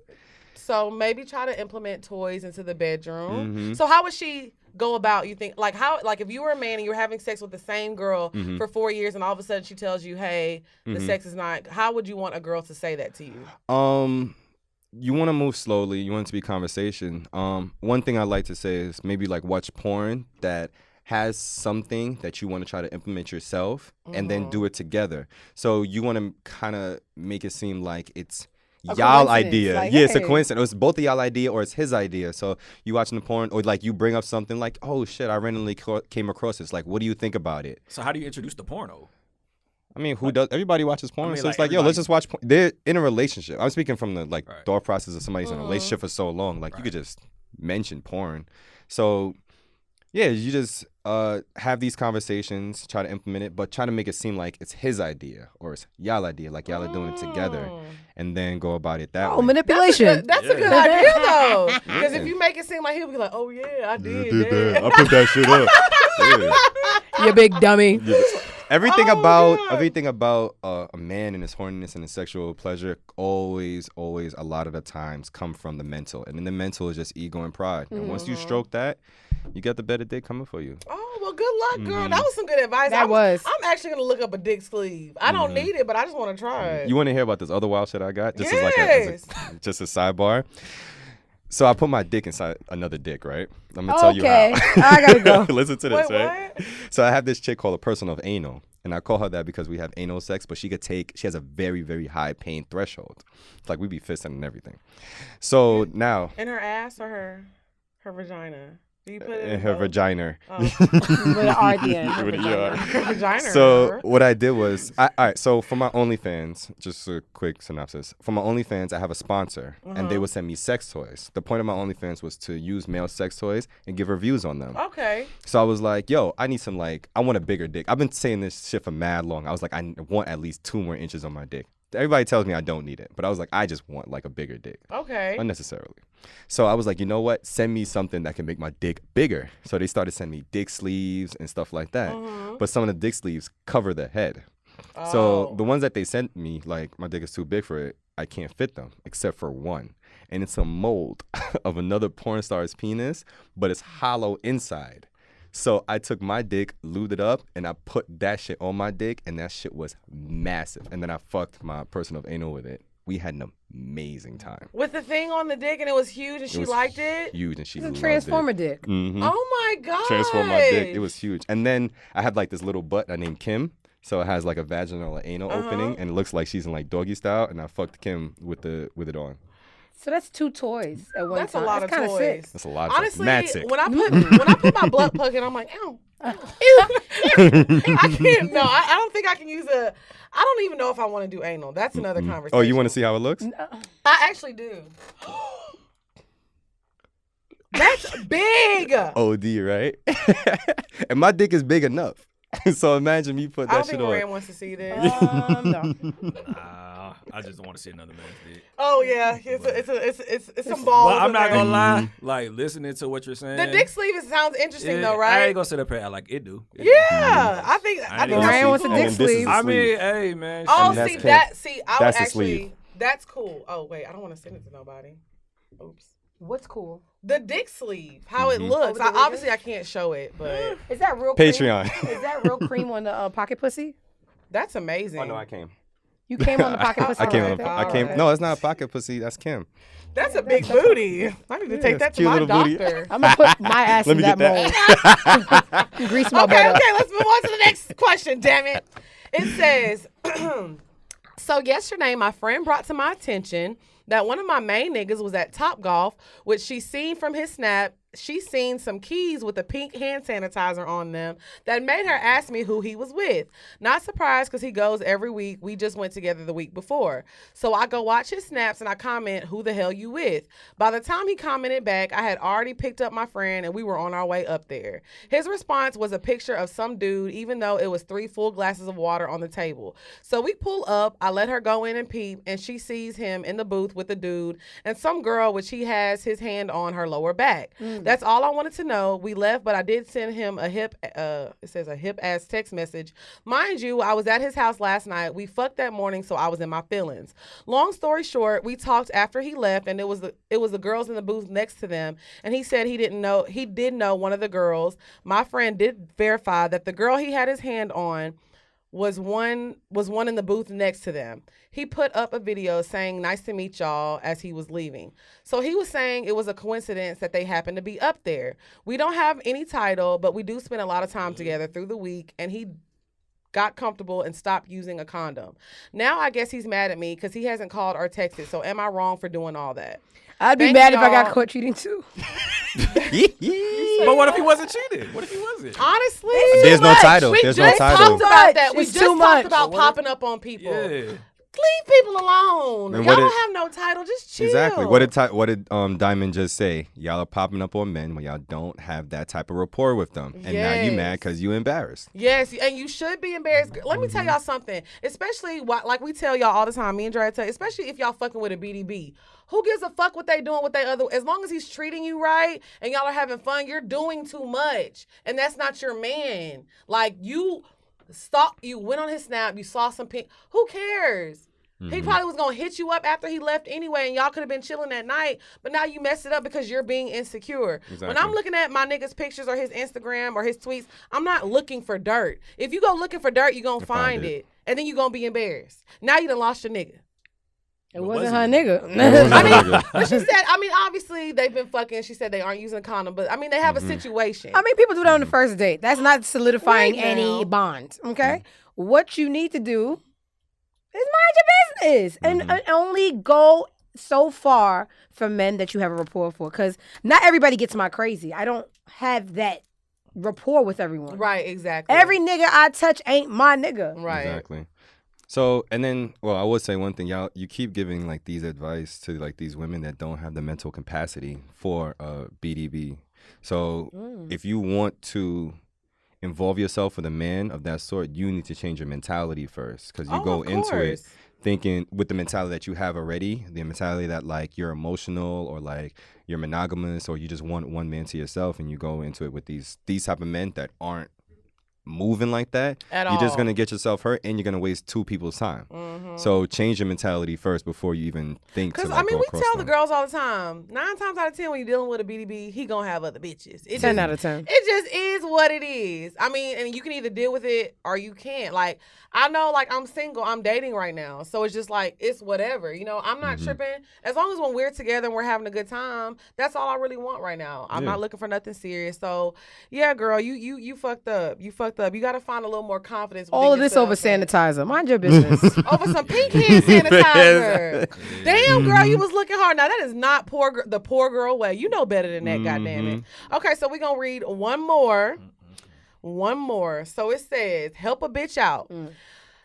so maybe try to implement toys into the bedroom. Mm-hmm. So how would she go about? You think like how like if you were a man and you were having sex with the same girl Mm-hmm. for 4 years and all of a sudden she tells you, hey, the sex is not. How would you want a girl to say that to you? You want to move slowly. You want it to be conversation. One thing I like to say is maybe like watch porn that has something that you want to try to implement yourself and then do it together. So you want to kind of make it seem like it's y'all coincidence, idea. like, Yeah, it's a hey. coincidence. It's both of y'all idea or it's his idea. So you watching the porn or like you bring up something like, oh shit, I randomly came across this. Like, what do you think about it? So how do you introduce the porno? I mean, who does? Everybody watches porn, mean, so it's like, like, yo, let's everybody- just watch porn. They're in a relationship. I'm speaking from the like Right. thought process of somebody's in a relationship for so long. Like, you could just mention porn. So, yeah, you just have these conversations, try to implement it, but try to make it seem like it's his idea or it's y'all idea, like y'all are doing it together, and then go about it that Oh, way. manipulation. That's a good idea though, because if you make it seem like he'll be like, oh yeah, I did that. I put that shit up. Yeah. You big dummy. Everything Oh, about God. everything about a man and his horniness and his sexual pleasure always a lot of the times come from the mental, and in the mental is just ego and pride. And once you stroke that, you got the better dick coming for you. Oh well, good luck, girl. That was some good advice. That was. I'm actually gonna look up a dick sleeve. I don't need it, but I just want to try it. You want to hear about this other wild shit I got? Just Yes. just a sidebar. So I put my dick inside another dick, right? I'm gonna tell you Okay. how. I gotta go. Listen to this, Wait, right? what? So I have this chick called a person of anal, and I call her that because we have anal sex, but she has a very, very high pain threshold. It's like we be fisting and everything. So now In her ass or her vagina? Do you put it in her both? vagina. Oh. With an R at the end. With a ER. Her vagina. So or- what I did was, all right. So for my OnlyFans, just a quick synopsis. For my OnlyFans, I have a sponsor, and they would send me sex toys. The point of my OnlyFans was to use male sex toys and give reviews on them. Okay. So I was like, yo, I need some I want a bigger dick. I've been saying this shit for mad long. I was like, I want at least 2 more inches on my dick. Everybody tells me I don't need it, but I was like, I just want like a bigger dick. Okay. Unnecessarily. So I was like, you know what? Send me something that can make my dick bigger. So they started sending me dick sleeves and stuff like that. But some of the dick sleeves cover the head. So the ones that they sent me, like my dick is too big for it, I can't fit them except for one. And it's a mold of another porn star's penis, but it's hollow inside. So I took my dick, lubed it up, and I put that shit on my dick, and that shit was massive. And then I fucked my person of anal with it. We had an amazing time. With the thing on the dick and it was huge and she was liked it. Huge, and she It's a loved transformer it. dick. Mm-hmm. Oh my god. Transformed my dick. It was huge. And then I had like this little butt I named Kim. So it has like a vaginal or anal opening, and it looks like she's in like doggy style. And I fucked Kim with it on. So that's 2 toys at one That's time. a lot That's of kinda toys. sick. That's a lot. Honestly, Mad sick. when I put my butt plug in, I'm like, ow. I can't. No, I don't think I can use a. I don't even know if I want to do anal. That's another conversation. Oh, you want to see how it looks? I actually do. That's big. OD, right? And my dick is big enough. So imagine me put I don't that shit think Rand on. wants to see this. No. I just want to see another man's dick. Oh yeah, it's some balls. Well, I'm in not there. gonna lie. Like listening to what you're saying. The dick sleeve sounds interesting yeah, though, I right? ain't gonna sit up here. Like it do. It Yeah, I think I ain't that's gonna Rand wants a cool. dick And this is sleeve. the I sleeve. mean, hey man. Oh, And that's see Kim. that. See, I would That's the actually. sleeve. That's cool. Oh wait, I don't want to send it to nobody. Oops. What's cool? The dick sleeve, how it looks. Over the Obviously, I can't show it, but Is that real cream? Patreon. Is that real cream on the pocket pussy? that's amazing. Oh no, I came. You came on the pocket pussy. I came. right there. I came. Alright. No, it's not a pocket pussy. That's Kim. That's a big booty. I need to take that it's to cute my little booty. doctor. I'm gonna put my ass Let in me that get mold. Grease my Okay, butt up. okay, let's move on to the next question, damn it. It says, so yesterday my friend brought to my attention that one of my main niggas was at Topgolf, which she seen from his snap she seen some keys with a pink hand sanitizer on them that made her ask me who he was with. Not surprised because he goes every week. We just went together the week before. So I go watch his snaps and I comment, who the hell you with? By the time he commented back, I had already picked up my friend and we were on our way up there. His response was a picture of some dude, even though it was 3 full glasses of water on the table. So we pull up, I let her go in and peep, and she sees him in the booth with the dude and some girl, which he has his hand on her lower back. That's all I wanted to know. We left, but I did send him a hip ass text message. Mind you, I was at his house last night. We fucked that morning, so I was in my feelings. Long story short, we talked after he left, and it was the girls in the booth next to them, and he said he did know one of the girls. My friend did verify that the girl he had his hand on was one in the booth next to them. He put up a video saying, "Nice to meet y'all," as he was leaving. So he was saying it was a coincidence that they happened to be up there. We don't have any title, but we do spend a lot of time together through the week, and he got comfortable and stopped using a condom. Now I guess he's mad at me because he hasn't called or texted. So am I wrong for doing all that? I'd be mad if I got caught cheating too. But what if he wasn't cheating? What if he wasn't? Honestly, There's no title. We There's just no title. talked about that. We It's just too talked much. about popping up on people. Yeah. Leave people alone. And Y'all what don't did- have no title. Just chill. Exactly. What did Diamond just say? Y'all are popping up on men when y'all don't have that type of rapport with them, and now you mad because you embarrassed. Yes, and you should be embarrassed. Let me tell y'all something, especially like we tell y'all all the time, me and Dre tell, especially if y'all fucking with a BDB. Who gives a fuck what they doing with they other? As long as he's treating you right and y'all are having fun, you're doing too much, and that's not your man. Like you went on his snap, you saw some pink. Who cares? He probably was gonna hit you up after he left anyway, and y'all could have been chilling that night. But now you messed it up because you're being insecure. Exactly. When I'm looking at my nigga's pictures or his Instagram or his tweets, I'm not looking for dirt. If you go looking for dirt, you're gonna find it, and then you're gonna be embarrassed. Now you done lost your nigga. It wasn't her nigga. I mean, but she said, obviously they've been fucking. She said they aren't using a condom, but I mean, they have a situation. I mean, people do that on the first date. That's not solidifying Right any now. bond. Okay, what you need to do is mind your business and only go so far for men that you have a rapport for. Because not everybody gets my crazy. I don't have that rapport with everyone. Right, exactly. Every nigga I touch ain't my nigga. right. Exactly. So, and then, well, I would say one thing, y'all, you keep giving like these advice to like these women that don't have the mental capacity for BDB. So if you want to involve yourself with a man of that sort, you need to change your mentality first, because you go of into it course. thinking with the mentality that you have already, the mentality that like you're emotional or like you're monogamous or you just want one man to yourself, and you go into it with these type of men that aren't moving like that, At you're just all. gonna get yourself hurt and you're gonna waste two people's time. So change your mentality first before you even think to Because, like, I mean, go we across tell the them. girls all the time, 9 times out of 10 when you're dealing with a BDB, he gonna have other bitches. 10 out of 10. It just is what it is. I mean, and you can either deal with it or you can't. Like, I know, like, I'm single, I'm dating right now. So it's just like, it's whatever. You know, I'm not tripping. As long as when we're together and we're having a good time, that's all I really want right now. I'm not looking for nothing serious. So, yeah, girl, you fucked up. You fucked up. You got to find a little more confidence. All of within this over yourself, man. sanitizer. Mind your business. Over some pink hand sanitizer. Damn, girl, you was looking hard. Now that is not the poor girl way. You know better than that, goddammit. Okay, so we're gonna read one more. One more. So it says, help a bitch out.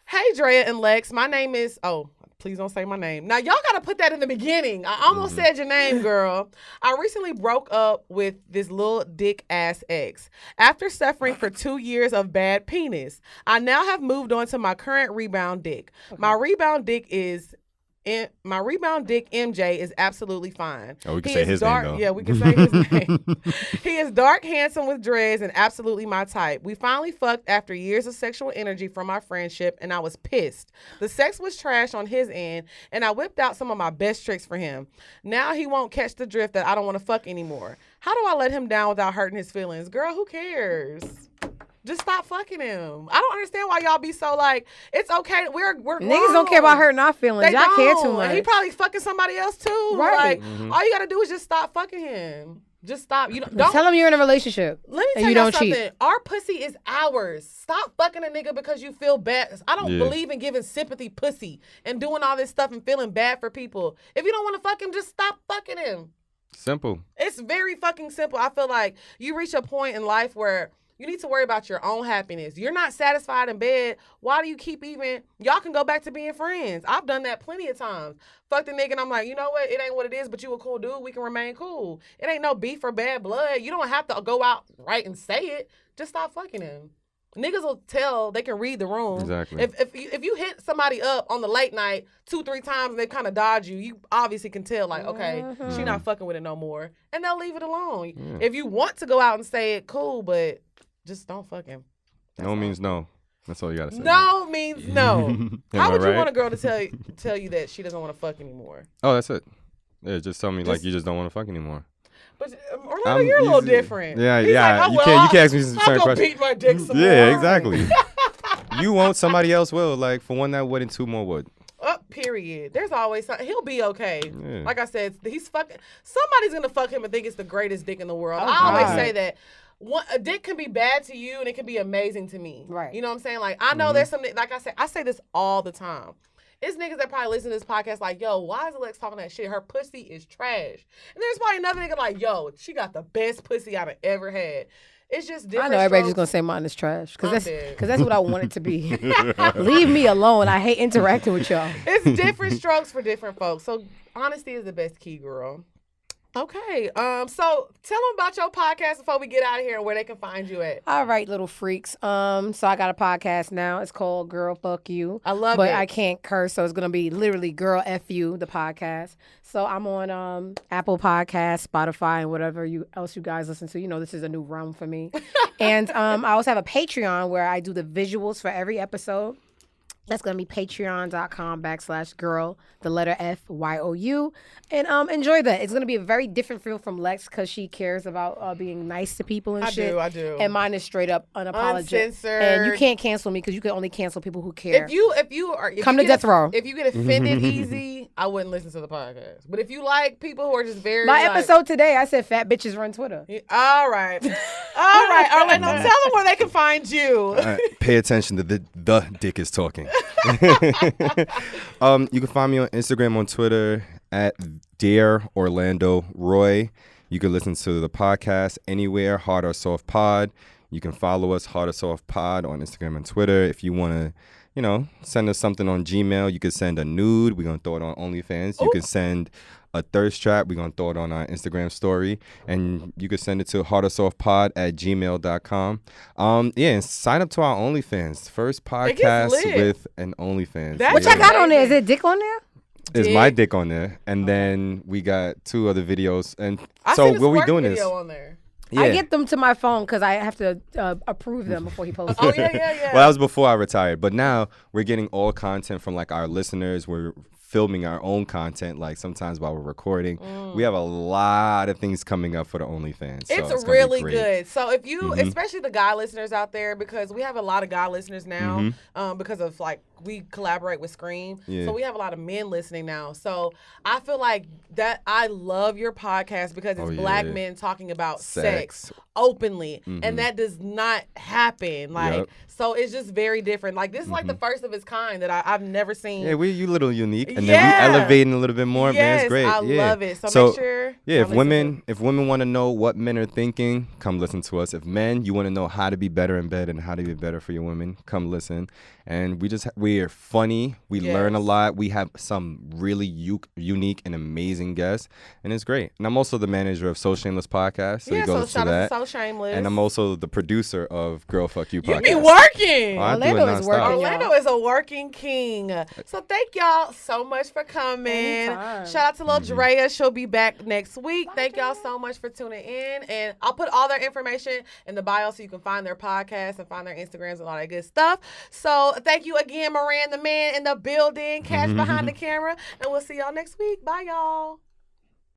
Hey, Drea and Lex, my name is please don't say my name. Now, y'all got to put that in the beginning. I almost said your name, girl. I recently broke up with this little dick ass ex. After suffering for 2 years of bad penis, I now have moved on to my current rebound dick. My rebound dick MJ is absolutely fine. Oh, we can He say is his dark, name, though. Yeah, we can say his name. He is dark, handsome with dreads, and absolutely my type. We finally fucked after years of sexual energy from our friendship, and I was pissed. The sex was trash on his end, and I whipped out some of my best tricks for him. Now he won't catch the drift that I don't want to fuck anymore. How do I let him down without hurting his feelings? Girl, who cares? Just stop fucking him. I don't understand why y'all be so like, it's okay. We're Niggas don't care about hurting our feelings. They Y'all care don't. too much. And he probably fucking somebody else too. Right. Like, all you gotta do is just stop fucking him. Just stop. You don't Tell him you're in a relationship. let me and tell you y'all don't something. cheat. Our pussy is ours. Stop fucking a nigga because you feel bad. I don't believe in giving sympathy pussy and doing all this stuff and feeling bad for people. If you don't want to fuck him, just stop fucking him. Simple. It's very fucking simple. I feel like you reach a point in life where you need to worry about your own happiness. You're not satisfied in bed. Why do you keep even? Y'all can go back to being friends. I've done that plenty of times. Fuck the nigga and I'm like, you know what? It ain't what it is, but you a cool dude. We can remain cool. It ain't no beef or bad blood. You don't have to go out right and say it. Just stop fucking him. Niggas will tell. They can read the room. Exactly. If you hit somebody up on the late night 2-3 times and they kind of dodge you, you obviously can tell like, okay, she not fucking with it no more, and they'll leave it alone. Yeah. If you want to go out and say it, cool, but just don't fuck him. No means no. That's all you gotta say. No means no. How I would you right? want a girl to tell you that she doesn't want to fuck anymore? Oh, that's it. Yeah, just tell me like Just- you just don't want to fuck anymore. But Orlando, you're a little easy. different. Yeah, He's yeah. like, oh, you well, can't ask me some I'll certain go questions. beat my dick some Yeah, more. exactly. You won't, somebody else will. Like for one that would and two more would. Period. There's always something. He'll be okay. Yeah. Like I said, he's fucking. Somebody's gonna fuck him and think it's the greatest dick in the world. Oh, I always God. say that. A dick can be bad to you and it can be amazing to me. Right. You know what I'm saying? Like I know there's some. Like I say this all the time. It's niggas that probably listen to this podcast like, yo, why is Alex talking that shit? Her pussy is trash. And there's probably another nigga like, yo, she got the best pussy I've ever had. It's just I different. know everybody's just strokes. gonna say mine is trash I'm because dead. that's what I want it to be. Leave me alone. I hate interacting with y'all. It's different strokes for different folks. So honesty is the best key, girl. Okay. So tell them about your podcast before we get out of here and where they can find you at. All right, little freaks. So I got a podcast now. It's called Girl Fuck You. I love but it. I can't curse, so it's gonna be literally Girl F You, the podcast. So I'm on Apple Podcasts, Spotify, and whatever else you guys listen to. You know, this is a new realm for me. And I also have a Patreon where I do the visuals for every episode. That's going to be patreon.com/girl, the letter FYOU. And enjoy that. It's going to be a very different feel from Lex because she cares about being nice to people and shit. I do. And mine is straight up unapologetic. Uncensored. And you can't cancel me because you can only cancel people who care. If you Come to death row. If you get offended easy, I wouldn't listen to the podcast. But if you like people who are just very My like, episode today, I said fat bitches run Twitter. All right. Orlando, tell them where they can find you. Pay attention to the dick is talking. You can find me on Instagram, on Twitter at Dear Orlando Roy. You can listen to the podcast anywhere, Hard or Soft Pod. You can follow us, Hard or Soft Pod, on Instagram and Twitter. If you want to, send us something on Gmail, you can send a nude. We're going to throw it on OnlyFans. You can send a thirst trap. We're going to throw it on our Instagram story. And you can send it to hardersoftpod@gmail.com. And sign up to our OnlyFans. First podcast lit. with an OnlyFans. That's What y'all got on there? Is it dick on there? Is my dick on there. And then we got 2 other videos. And I so seen a what we squirt doing video is... on there. Yeah. I get them to my phone because I have to approve them before he posts Oh them. yeah. Well, that was before I retired. But now we're getting all content from like our listeners. We're filming our own content, like sometimes while we're recording. We have a lot of things coming up for the OnlyFans. So It's gonna be really great. good. So if you, especially the guy listeners out there, because we have a lot of guy listeners now, because of like we collaborate with Scream. Yeah. So we have a lot of men listening now. So I feel like that I love your podcast because it's black yeah. men talking about Sex. sex openly, and that does not happen. Like, Yup. so it's just very different. Like this is like the first of its kind that I've never seen. Yeah, you little unique, and then Yeah. we elevating a little bit more. Man, Yes, it's great. I yeah. love it. So make sure Yeah, y'all if listen women want to know what men are thinking, come listen to us. If men, you want to know how to be better in bed and how to be better for your women, come listen. And we are funny. We learn a Yes. lot. We have some really unique and amazing guests, and it's great. And I'm also the manager of So Shameless Podcast, so yeah, you so go to shout that. out to So Shameless. And I'm also the producer of Girl Fuck You You Podcast. be working. Oh, I do it Orlando is nonstop. working. Orlando is a working king. So thank y'all so much for coming. Anytime. Shout out to Lil Drea. She'll be back next week. Thank y'all so much for tuning in. And I'll put all their information in the bio so you can find their podcast and find their Instagrams and all that good stuff. So thank you again, Moran, the man in the building, Cash behind the camera. And we'll see y'all next week. Bye, y'all.